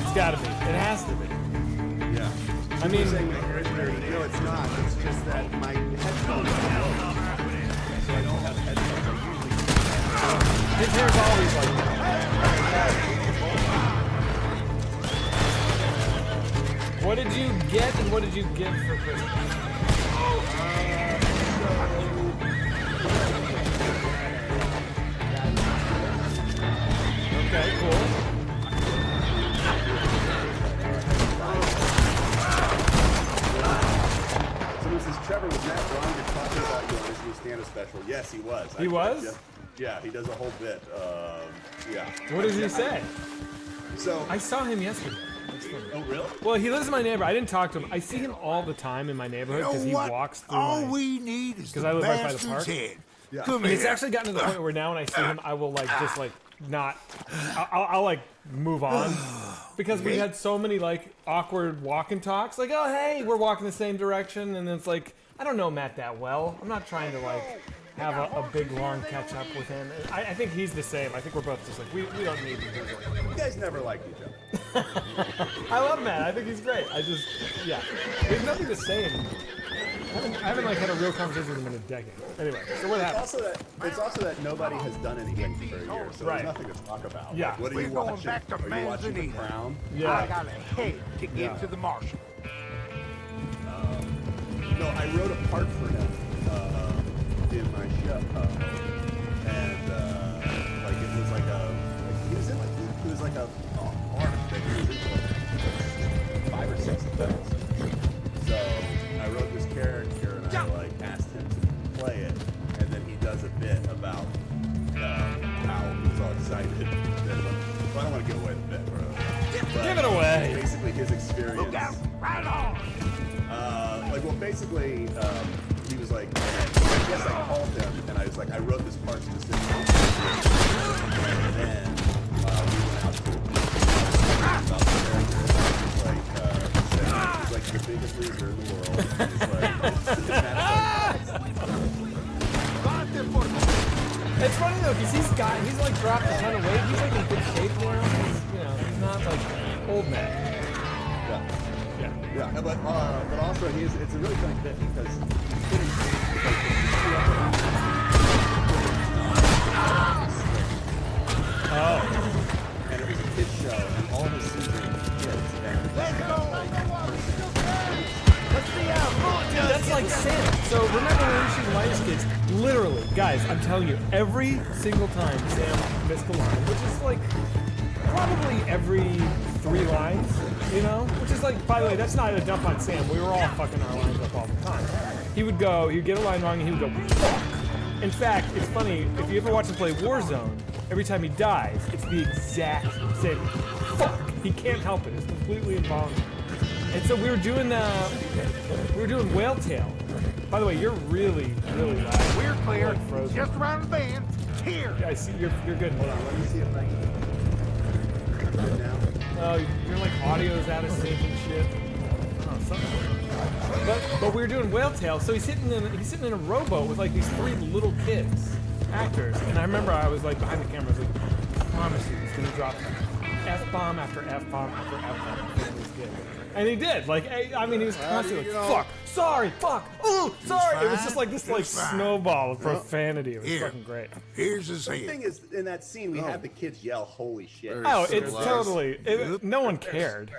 It's gotta be. It has to be. Yeah. I mean, No, it's not. It's just that my headphones are low. So I don't have headphones. I usually his hair's always like that. What did you get and what did you give for Christmas? Okay, cool. So this is Trevor was Matt Bryan talking about you on his new stand-up special. Yes, he was. He was? Yeah, he does a whole bit. Yeah. What did he say? So I saw him yesterday. oh really? Well, he lives in my neighborhood. I didn't talk to him. I see him all the time in my neighborhood because he walks through All my... we need is 'cause the I live right by the bastard's park. head. Yeah. Come And it's here. actually gotten to the point where now when I see him, I will like just like not. I'll like move on because we had so many like awkward walk and talks. Like, oh hey, we're walking the same direction, and it's like I don't know Matt that well. I'm not trying to like have a big long catch up with him. I think he's the same. I think we're both just like we don't need to do that. You guys never liked each other. I love Matt. I think he's great. Yeah. There's nothing to say anymore. I haven't like had a real conversation with him in a decade. Anyway, so what happened? It's also that nobody has done anything for a year, so Right. there's nothing to talk about. Yeah. Like, what are We're you going watching? back to Are you watching The Manzanita. Crown? I Yeah. got a head to give to the marshal. No, I wrote a part for him in my show, and like it was like he was in like it was like a arc that he was into like 5 or 6 films. So I wrote this character and I like asked him to play it, and then he does a bit about how he's all excited. Well, I don't want to give away the bit, bro. But Give it away. Basically, his experience. Look out, right on. Well, basically, he was like, I guess I called him, and I was like, I wrote this part specifically. And then we went out to about the character. He's like the biggest loser in the world. It's funny though, because he's like dropped a ton of weight. He's like in good shape now. He's not like old man. Yeah, but also it's a really funny bit because and it was a kid's show, and all of his scenes were with kids. And Dude, that's like Sam. So remember when we were shooting Lions Kids? Literally, guys, I'm telling you, every single time Sam missed a line, which is like probably every 3 lines, you know? Which is like, by the way, that's not a dump on Sam. We were all fucking our lines up all the time. He'd get a line wrong and he would go, fuck. In fact, it's funny, if you ever watch him play Warzone, every time he dies, it's the exact same. Fuck! He can't help it. It's completely involuntary. And so we were doing Whale Tail. By the way, you're really, really loud. We're clear. You're like frozen. Just around the bend. Here. Yeah, I see. You're good. hold on, let me see if I can. Good now. Oh, your like audio's out of sync and shit. Oh, something. But we were doing Whale Tail, so he's sitting in a rowboat with like these 3 little kids, actors. And I remember I was like behind the camera, I was like, I promise you, he's gonna drop F-bomb after F-bomb after F-bomb before these kids. And he did. Like, I mean, he was constantly like, fuck, sorry, fuck, ooh, sorry. It was just like this like snowball of profanity. It was Here. fucking great. Here's his The head. thing is, in that scene, we had the kids yell, "Holy shit!" Very Oh, it's civilized. totally. No one cared.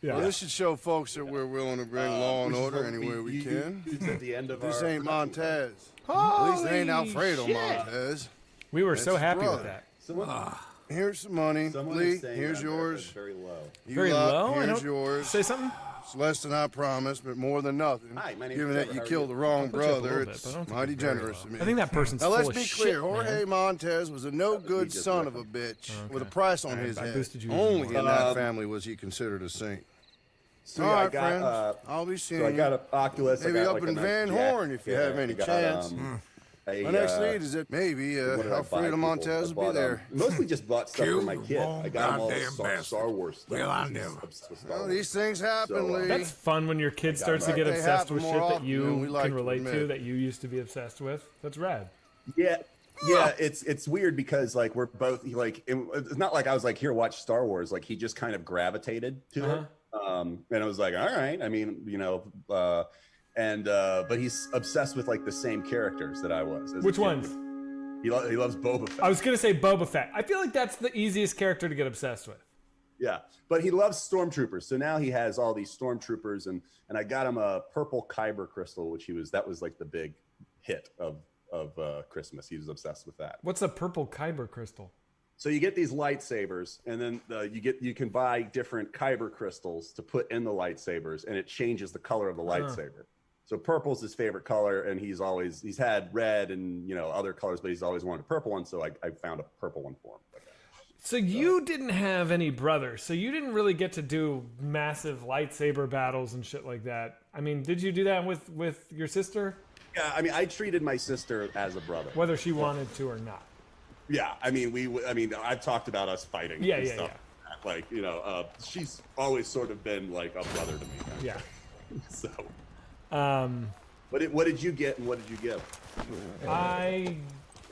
Yeah. Well, this should show folks that we're willing to bring law and Which is order what anywhere we you- can. It's at the end of This our ain't Montez. At Holy least it ain't Alfredo shit. Montez. We were so That's happy with brother. that. Someone, Here's some money. someone Lee, is saying here's down there yours. that's very low. You Very lot, low. I Here's don't yours. say something. It's less than I promised, but more than nothing. Hi, my name's Given Trevor. that you How are killed you? the wrong I'll put you up a brother, little bit, it's but I don't think mighty it's very generous low. to me. I think that person's Now full let's of be shit, clear. Jorge man. Montez was a no good just son ripping. of a bitch with a price on his I head. boosted you even Only more. in that family was he considered a saint. So All yeah, right, I got, friends. I'll be seeing so I you. got an Oculus. I Maybe got up like a in nice Van jack. Horn if you Yeah, have any I got, chance. a, My next lead is that maybe what did I buy Alfredo people? Montez I will bought, be there. Mostly just bought stuff for my Kill kid. wrong I got him all the goddamn Star bastard. Wars stuff. Well, I He's know. obsessed with Star Well, Wars. these things happen, So, Lee. That's fun when your kid starts to that. get They obsessed happen with more shit that often than we you like can to relate to, admit. that you used to be obsessed with. That's rad. Yeah, it's weird because like we're both like it's not like I was like here watch Star Wars. Like he just kind of gravitated to it, and I was like, all right. I mean, you know, but he's obsessed with like the same characters that I was. as a Which kid. ones? He loves Boba Fett. I was gonna say Boba Fett. I feel like that's the easiest character to get obsessed with. Yeah, but he loves stormtroopers. So now he has all these stormtroopers, and I got him a purple kyber crystal, which that was like the big hit of Christmas. He was obsessed with that. What's a purple kyber crystal? So you get these lightsabers, and then you can buy different kyber crystals to put in the lightsabers, and it changes the color of the lightsaber. So purple's his favorite color, and he's had red and other colors, but he's always wanted a purple one. So I found a purple one for him. So you didn't have any brothers, so you didn't really get to do massive lightsaber battles and shit like that. I mean, did you do that with your sister? Yeah, I mean, I treated my sister as a brother, whether she wanted to or not. Yeah, I mean, I've talked about us fighting. Yeah, and yeah, stuff. yeah. Like, she's always sort of been like a brother to me. Yeah. So, what did you get and what did you give? I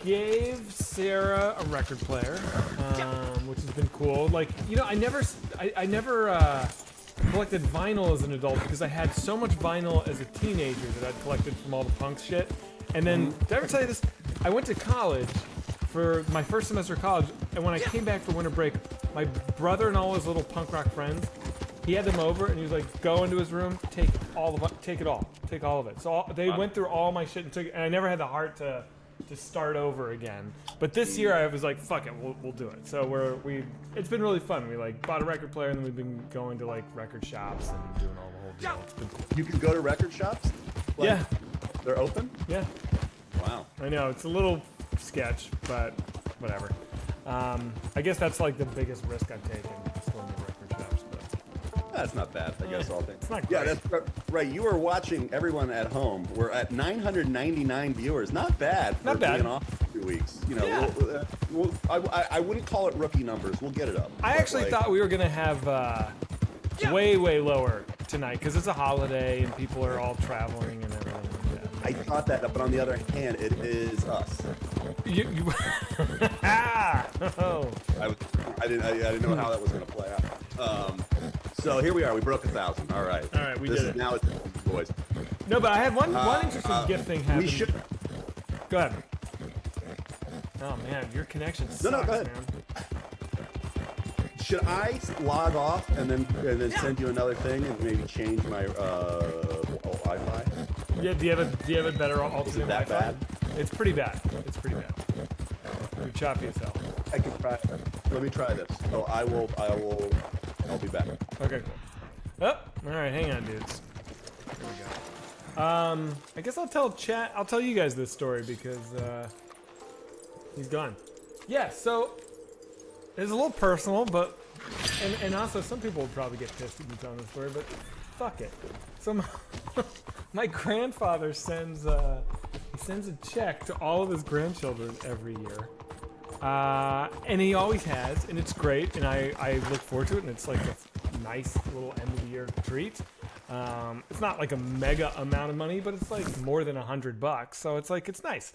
gave Sarah a record player, which has been cool. Like, I never collected vinyl as an adult because I had so much vinyl as a teenager that I'd collected from all the punk shit. And then, did I ever tell you this? I went to college for my first semester of college, and when I came back for winter break, my brother and all his little punk rock friends, he had them over, and he was like, go into his room, take all of it. So they went through all my shit and took it, and I never had the heart to start over again. But this year I was like, fuck it, we'll do it. So it's been really fun. We like bought a record player, and then we've been going to like record shops and doing all the whole deal. It's been cool. You can go to record shops? Like, Yeah. They're open? Yeah. Wow. I know, it's a little sketch, but whatever. I guess that's like the biggest risk I've taken, just going to record shops. But That's not bad, I guess. All things. it's not Yeah, great. that's right. You were watching everyone at home. We're at 999 viewers. Not bad. For Not bad. Being off for 2 weeks. Yeah. I wouldn't call it rookie numbers. We'll get it up. I But, actually thought we were gonna have way lower tonight because it's a holiday and people are all traveling and everything. Yeah. I thought that, but on the other hand, it is us. You oh. I didn't know how that was going to play out. So here we are. We broke 1,000. All right. All right, we this did is it. Now it's boys. No, but I had one interesting gift thing happen. We should. Go ahead. Oh man, your connection sucks, No, go ahead. man. Should I log off and then send you another thing and maybe change my Wi-Fi? Yeah, do you have a better alternate that Wi-Fi? bad? It's pretty bad. It's pretty bad. You're choppy as hell. I can try. Let me try this. Oh, I'll be back. Okay, cool. Oh, all right, hang on, dudes. Here we go. I guess I'll tell you guys this story because he's gone. Yeah, so it's a little personal, but and also some people would probably get pissed at me telling this story, but fuck it. So my grandfather sends a check to all of his grandchildren every year. And he always has, and it's great, and I look forward to it, and it's like a nice little end of the year treat. It's not like a mega amount of money, but it's like more than $100, so it's like, it's nice.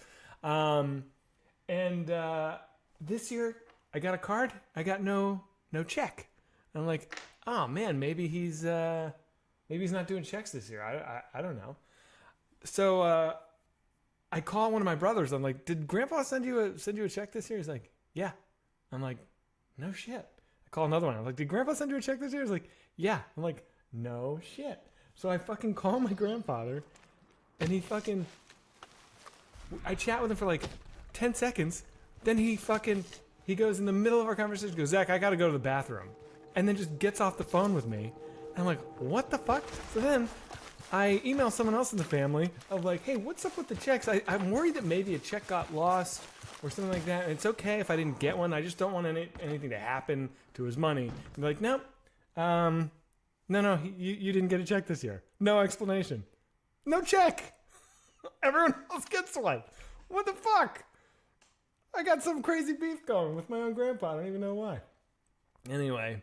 This year I got a card, I got no check. I'm like, oh man, maybe he's not doing checks this year. I don't know. So I call one of my brothers. I'm like, did Grandpa send you a check this year? He's like, yeah. I'm like, no shit. I call another one. I'm like, did Grandpa send you a check this year? He's like, yeah. I'm like, no shit. So I fucking call my grandfather, and I chat with him for like 10 seconds. Then he goes in the middle of our conversation, goes, Zach, I gotta go to the bathroom. And then just gets off the phone with me. And I'm like, what the fuck? So then I email someone else in the family of like, hey, what's up with the checks? I'm worried that maybe a check got lost or something like that. And it's okay if I didn't get one. I just don't want anything to happen to his money. And they're like, nope. No, you didn't get a check this year. No explanation. No check. Everyone else gets one. What the fuck? I got some crazy beef going with my own grandpa. I don't even know why. Anyway,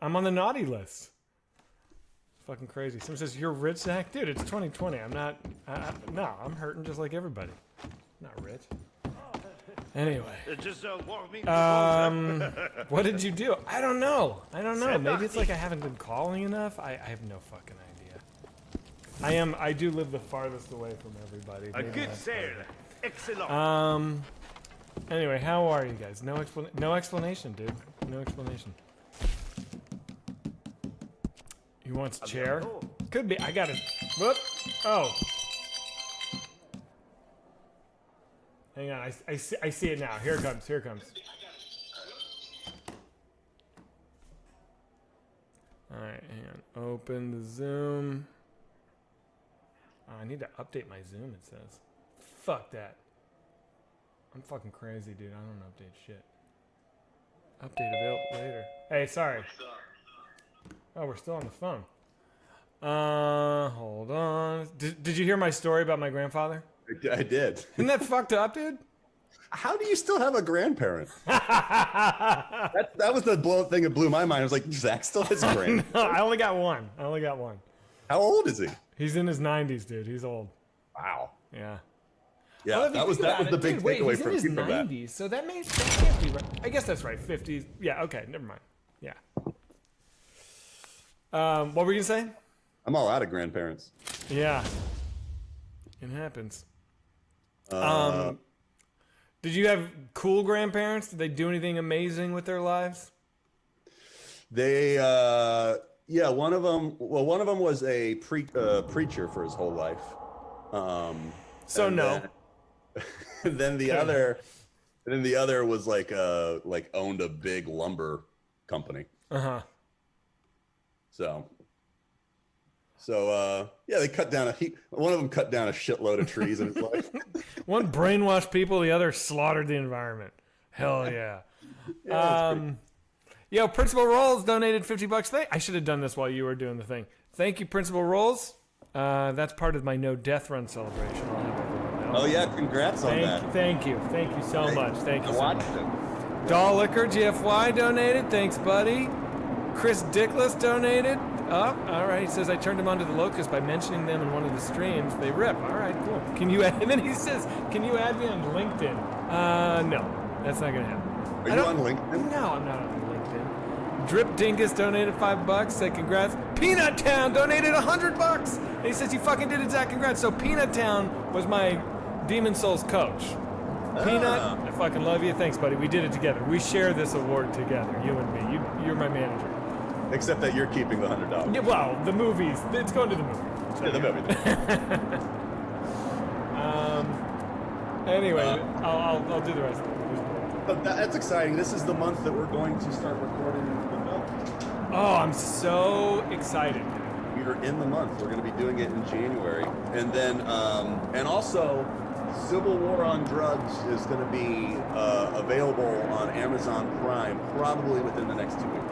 I'm on the naughty list. Fucking crazy. Someone says, you're rich, Zach? Dude, it's 2020. I'm not... no, I'm hurting just like everybody. Not rich. Anyway. Just warming What did you do? I don't know. Maybe it's like I haven't been calling enough. I have no fucking idea. I do live the farthest away from everybody. A Maybe good that's sailor. part Excellent. of it. Anyway, how are you guys? No explanation, dude. No explanation. He wants a chair? Could be. I got it. Whoop. Oh. Hang on. I see it now. Here it comes. All right, hang on. Open the Zoom. Oh, I need to update my Zoom, it says. Fuck that. I'm fucking crazy, dude. I don't update shit. Update available later. Hey, sorry. Oh, we're still on the phone. Hold on. Did you hear my story about my grandfather? I did. Isn't that fucked up, dude? How do you still have a grandparent? that was the thing that blew my mind. I was like, Zach still has a grand. No, I only got one. How old is he? He's in his 90s, dude. He's old. Wow. Yeah. Yeah, Well, that was the big dude, wait, takeaway he's from in his that. 90s, so that can't be right. I guess that's right. 50s. Yeah. Okay. Never mind. Yeah. What were you gonna say? I'm all out of grandparents. Yeah. It happens. Did you have cool grandparents? Did they do anything amazing with their lives? They, yeah, one of them was a preacher for his whole life. So and no. Then the other was like owned a big lumber company. Uh-huh. So yeah, they cut down one of them cut down a shitload of trees in his life. One brainwashed people, the other slaughtered the environment. Hell yeah. Yo, Principal Rolls donated $50. I should have done this while you were doing the thing. Thank you, Principal Rolls. That's part of my no death run celebration. I'll have everyone know. Oh yeah, congrats on that. Thank you so much. Thank you I so much. watched it. Doll Liquor GFY donated. Thanks, buddy. Chris Dickless donated. Oh, all right. He says I turned him onto the Locust by mentioning them in one of the streams. They rip. All right, cool. Can you add? And then he says, "Can you add me on LinkedIn?" No, that's not gonna happen. Are you on LinkedIn? No, I'm not on LinkedIn. Drip Dingus donated $5. Said congrats. Peanut Town donated $100. And he says you fucking did it, Zach. Congrats. So Peanut Town was my Demon Souls coach. Peanut, I fucking love you. Thanks, buddy. We did it together. We share this award together. You and me. You're my manager. Except that you're keeping the $100. Yeah, well, the movies. It's going to the movie. So, Yeah, the movie. Anyway, I'll do the rest of it. But that's exciting. This is the month that we're going to start recording the film. Oh, I'm so excited. We're in the month. We're going to be doing it in January, and then and also Civil War on Drugs is going to be available on Amazon Prime probably within the next 2 weeks.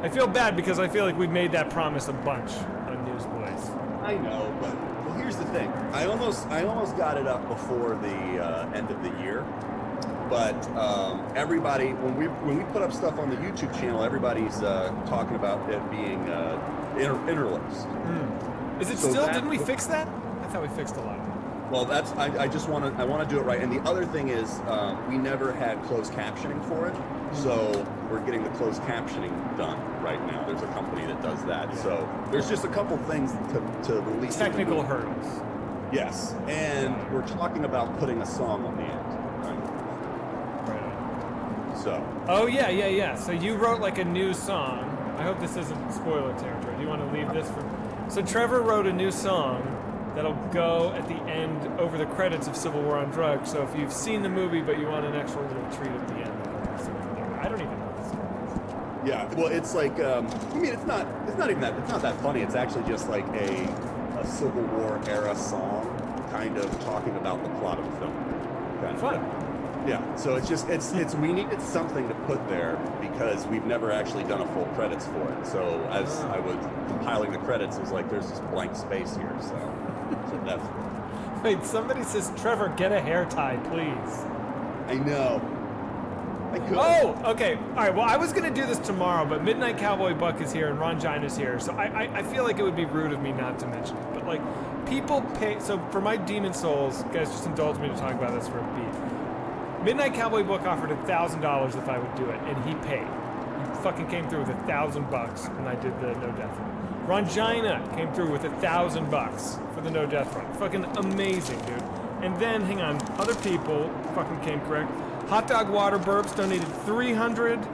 I feel bad because I feel like we've made that promise a bunch on Newsboys. I know, but well, here's the thing. I almost got it up before the end of the year, but everybody when we put up stuff on the YouTube channel, everybody's talking about it being interlaced. Is it still? Didn't we fix that? I thought we fixed a lot of it. Well, that's I want to do it right. And the other thing is we never had closed captioning for it, so we're getting the closed captioning done right now. There's a company that does that. Yeah. So there's just a couple things to release. Technical hurdles. Yes, and we're talking about putting a song on the end. Right. So. Oh yeah. So you wrote like a new song. I hope this isn't spoiler territory. Do you want to leave this for? So Trevor wrote a new song that'll go at the end over the credits of Civil War on Drugs. So if you've seen the movie but you want an extra little treat at the end, I don't even know what this song is. Yeah, well, it's like I mean, it's not that funny. It's actually just like a Civil War era song, kind of talking about the plot of the film. Kind of. Fun. Yeah, so it's we needed something to put there because we've never actually done a full credits for it. So as I was compiling the credits, it was like there's this blank space here. So that's. Wait, somebody says, Trevor, get a hair tie, please. I know. I could. Oh, okay. All right, well, I was going to do this tomorrow, but Midnight Cowboy Buck is here and Ron Gina's here, so I feel like it would be rude of me not to mention it. But, like, people pay... So, for my Demon Souls, guys, just indulge me to talk about this for a beat. Midnight Cowboy Buck offered $1,000 if I would do it, and he paid. He fucking came through with $1,000 when I did the No Death Run. Ron Gina came through with $1,000 for the No Death Run. Fucking amazing, dude. And then, hang on, other people fucking came correct. Hot Dog Water Burps donated $300.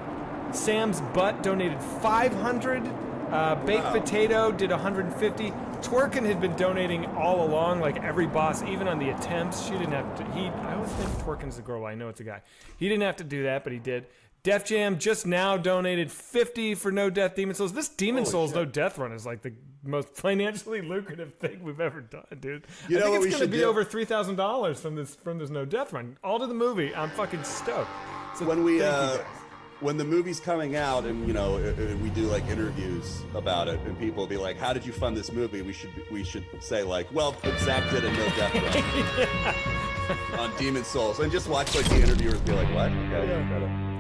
Sam's Butt donated $500. Baked Potato did $150. Twerkin had been donating all along, like every boss, even on the attempts. She didn't have to. I always think Twerkin's a girl. I know it's a guy. He didn't have to do that, but he did. Def Jam just now donated 50 for No Death Demon Souls. This Demon Souls No Death run is like the most financially lucrative thing we've ever done, dude. You know I what think we it's gonna should be do? over $3,000 from this No Death run. All to the movie. I'm fucking stoked. So When we thank you guys. when the movie's coming out and you know we do like interviews about it and people will be like, how did you fund this movie? We should say like, well, Zach did a No Death run on Demon Souls, and just watch like the interviewers be like, what?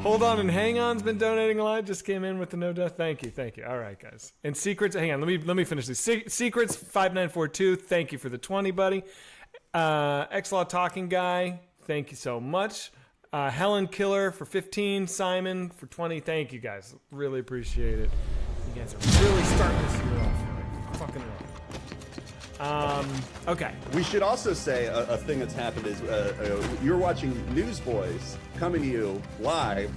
Hold On and Hang On's been donating a lot. Just came in with the No Death. Thank you. All right, guys. And Secrets. Hang on. Let me finish this. Secrets 5942. Thank you for the 20, buddy. X-Law Talking Guy. Thank you so much. Helen Killer for 15. Simon for 20. Thank you, guys. Really appreciate it. You guys are really starting this year off right. Fucking right. Okay. We should also say a thing that's happened is you're watching Newsboys coming to you live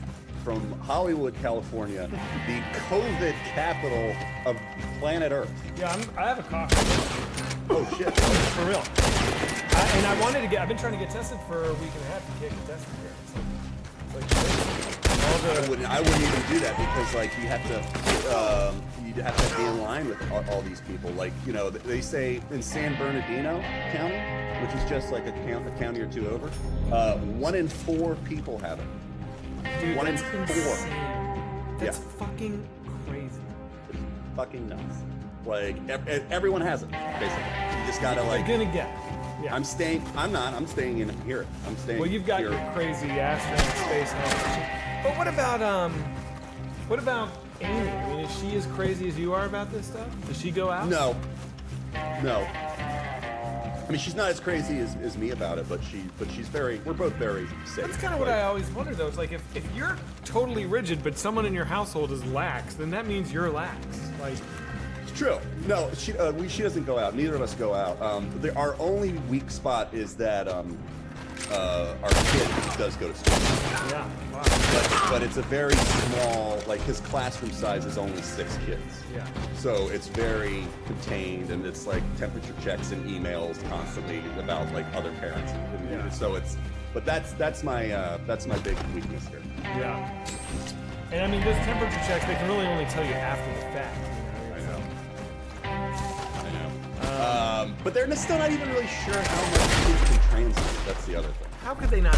from Hollywood, California, the COVID capital of planet Earth. Yeah, I have a cough. Oh shit! For real. And I've been trying to get tested for a week and a half. You can't get tested here. I wouldn't even do that because like you'd have to be in line with all these people. Like, you know, they say in San Bernardino County, which is just like a county or two over, 1 in 4 people have it. Dude, 1 in that's 4. insane. That's Yeah. fucking crazy. It's fucking nuts. Like everyone has it, basically. You just gotta like. You're gonna get it. Yeah. I'm staying. I'm not. I'm staying in here. I'm staying. Well, you've got here. your crazy astronaut space health. But what about Amy? I mean, is she as crazy as you are about this stuff? Does she go out? No. I mean, she's not as crazy as me about it, but she's very. We're both very safe. That's kind of what I always wonder, though. It's like if you're totally rigid, but someone in your household is lax, then that means you're lax. Like, It's true. No, she doesn't go out. Neither of us go out. Our only weak spot is that our kid does go to school. yeah. Wow. But it's a very small, like his classroom size is only 6 kids. Yeah. So it's very contained, and it's like temperature checks and emails constantly about like other parents. And Yeah. So but that's my big weakness here. Yeah. And I mean, those temperature checks, they can really only tell you after the fact. You know? I know. But they're still not even really sure how much kids can translate. That's the other thing. How could they not?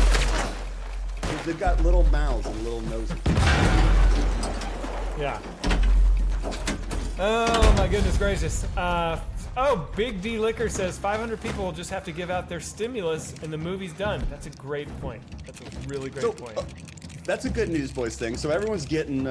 Because they've got little mouths and little noses. Yeah. Oh my goodness gracious. Big D Liquor says 500 people will just have to give out their stimulus and the movie's done. That's a great point. That's a really great point. That's a good news, boys thing. So everyone's getting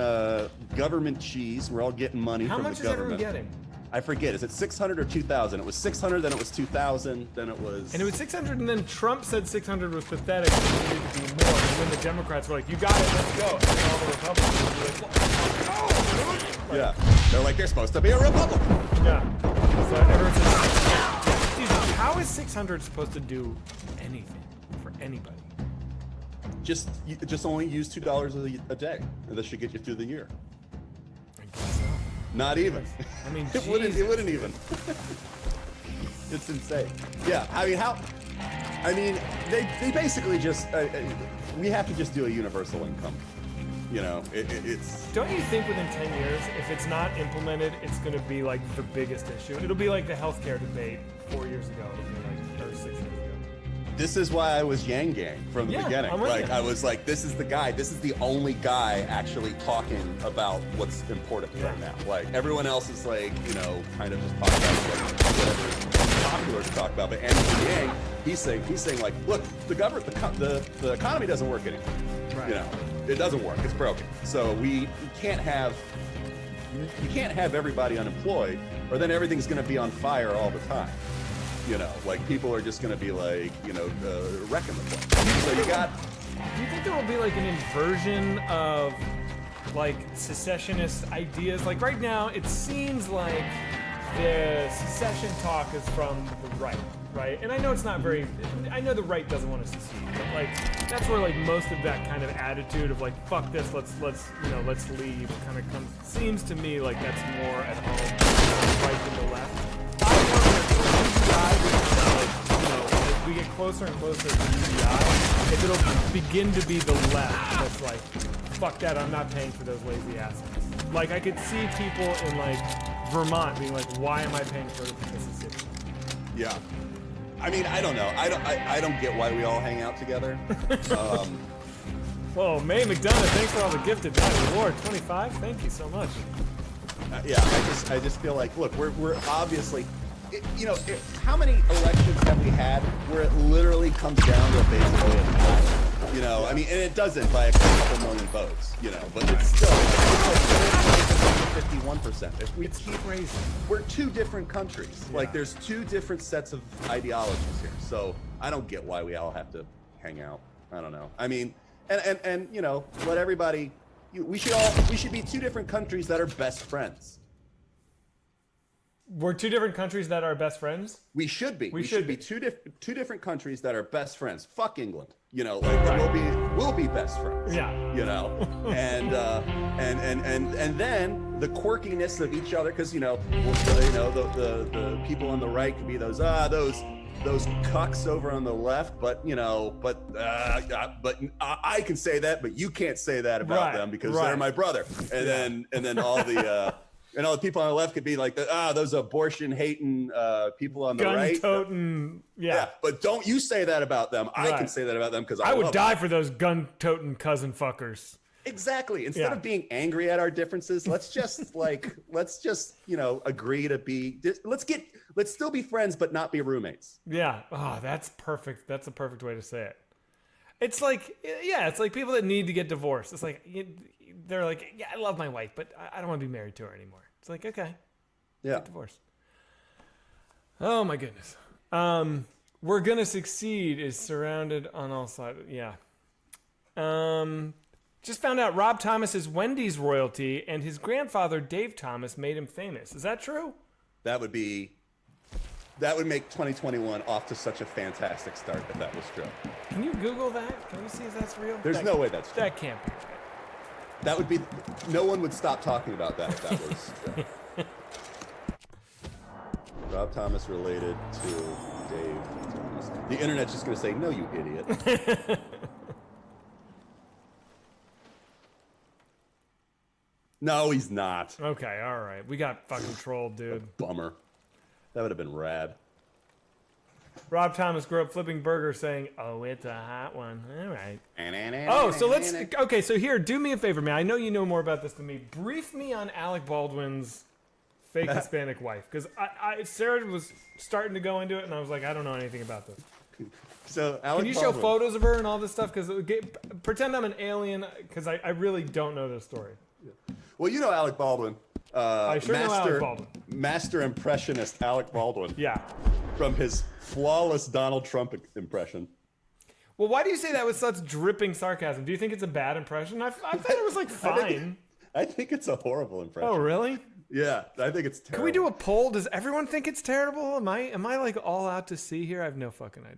government cheese. We're all getting money How from much the is everyone government. getting? I forget. Is it 600 or 2,000? It was 600, then it was 2,000, then it was. And it was 600, and then Trump said 600 was pathetic. And it needed to be more. And then the Democrats were like, "You got it, let's go." And then all the Republicans were like, "What? No, dude!" Yeah. They're like, they're supposed to be a Republican. Yeah. So everyone says, "Dude, how is 600 supposed to do anything for anybody?" Just only use $2 a day, and this should get you through the year. I guess so. Not even. I mean, It wouldn't Jesus. even. It's insane. Yeah, I mean, they basically just, we have to just do a universal income. You know, it's. Don't you think within 10 years, if it's not implemented, it's going to be like the biggest issue? It'll be like the healthcare debate 4 years ago, or 6 years ago. This is why I was Yang Gang from the Yeah, beginning. I'm with Like you. I was like, this is the guy. This is the only guy actually talking about what's important right now. Like everyone else is like, you know, kind of just talking about like, whatever is popular to talk about. But Anthony Yang, he's saying like, look, the government, the economy doesn't work anymore. Right. You know, it doesn't work. It's broken. So we can't have. You can't have everybody unemployed, or then everything's going to be on fire all the time. You know, like people are just going to be like, you know, wrecking the place. So you got. Do you think there will be like an inversion of like secessionist ideas? Like right now, it seems like the secession talk is from the right? And I know it's not very. I know the right doesn't want to secede, but like that's where like most of that kind of attitude of like fuck this, let's leave kind of comes. Seems to me like that's more at home right than the left. I wonder as we get closer and closer to UBI, if it'll begin to be the left that's like fuck that, I'm not paying for those lazy assholes. Like, I could see people in, like, Vermont being like, why am I paying for Mississippi? Yeah. I mean, I don't know. I don't get why we all hang out together. Whoa, May McDonough, thanks for all the gifted that reward. 25? Thank you so much. Yeah, I just feel like, look, we're obviously, how many elections have we had where it literally comes down to basically a tie? You know, I mean, and it doesn't by a couple million votes, but it's still like 51%. If we keep raising, we're two different countries. Yeah. Like, there's two different sets of ideologies here. So I don't get why we all have to hang out. I don't know. I mean, and let everybody. We should be two different countries that are best friends. We're two different countries that are best friends? We should be. We should be. two different countries that are best friends. Fuck England. We'll be best friends. Yeah. And then the quirkiness of each other, because the people on the right could be those cucks over on the left, but I can say that, but you can't say that about them because they're my brother. And then all the all the people on the left could be like those abortion hating people on the right. Gun-toting, yeah. But don't you say that about them. I can say that about them because I would love die them. for those gun-toting cousin fuckers. Exactly. Instead of being angry at our differences, let's just agree to be. Let's still be friends, but not be roommates. Yeah. Oh, that's perfect. That's a perfect way to say it. It's like, it's like people that need to get divorced. It's like they're like, yeah, I love my wife, but I don't want to be married to her anymore. It's like, okay, get divorced. Oh my goodness. We're gonna succeed is surrounded on all sides. Yeah. Just found out Rob Thomas is Wendy's royalty, and his grandfather Dave Thomas made him famous. Is that true? That would make 2021 off to such a fantastic start if that was true. Can you Google that? Can you see if that's real? There's no way that's true. That can't be right. That would be. No one would stop talking about that if that was true. Rob Thomas related to Dave Thomas. The internet's just going to say, no, you idiot. No, he's not. Okay, all right. We got fucking trolled, dude. Bummer. That would have been rad. Rob Thomas grew up flipping burgers saying, oh, it's a hot one. All right. Oh, so okay, so here, do me a favor, man. I know you know more about this than me. Brief me on Alec Baldwin's fake Hispanic wife. Because Sarah was starting to go into it, and I was like, I don't know anything about this. So Alec Can you show photos of her and all this stuff? Because pretend I'm an alien, because I really don't know this story. Well, you know Alec Baldwin. I sure know Alec Baldwin. Master impressionist Alec Baldwin. Yeah. From his flawless Donald Trump impression. Well, why do you say that with such dripping sarcasm? Do you think it's a bad impression? I thought it was like fine. I think it's a horrible impression. Oh, really? Yeah, I think it's terrible. Can we do a poll? Does everyone think it's terrible? Am I like all out to sea here? I have no fucking idea.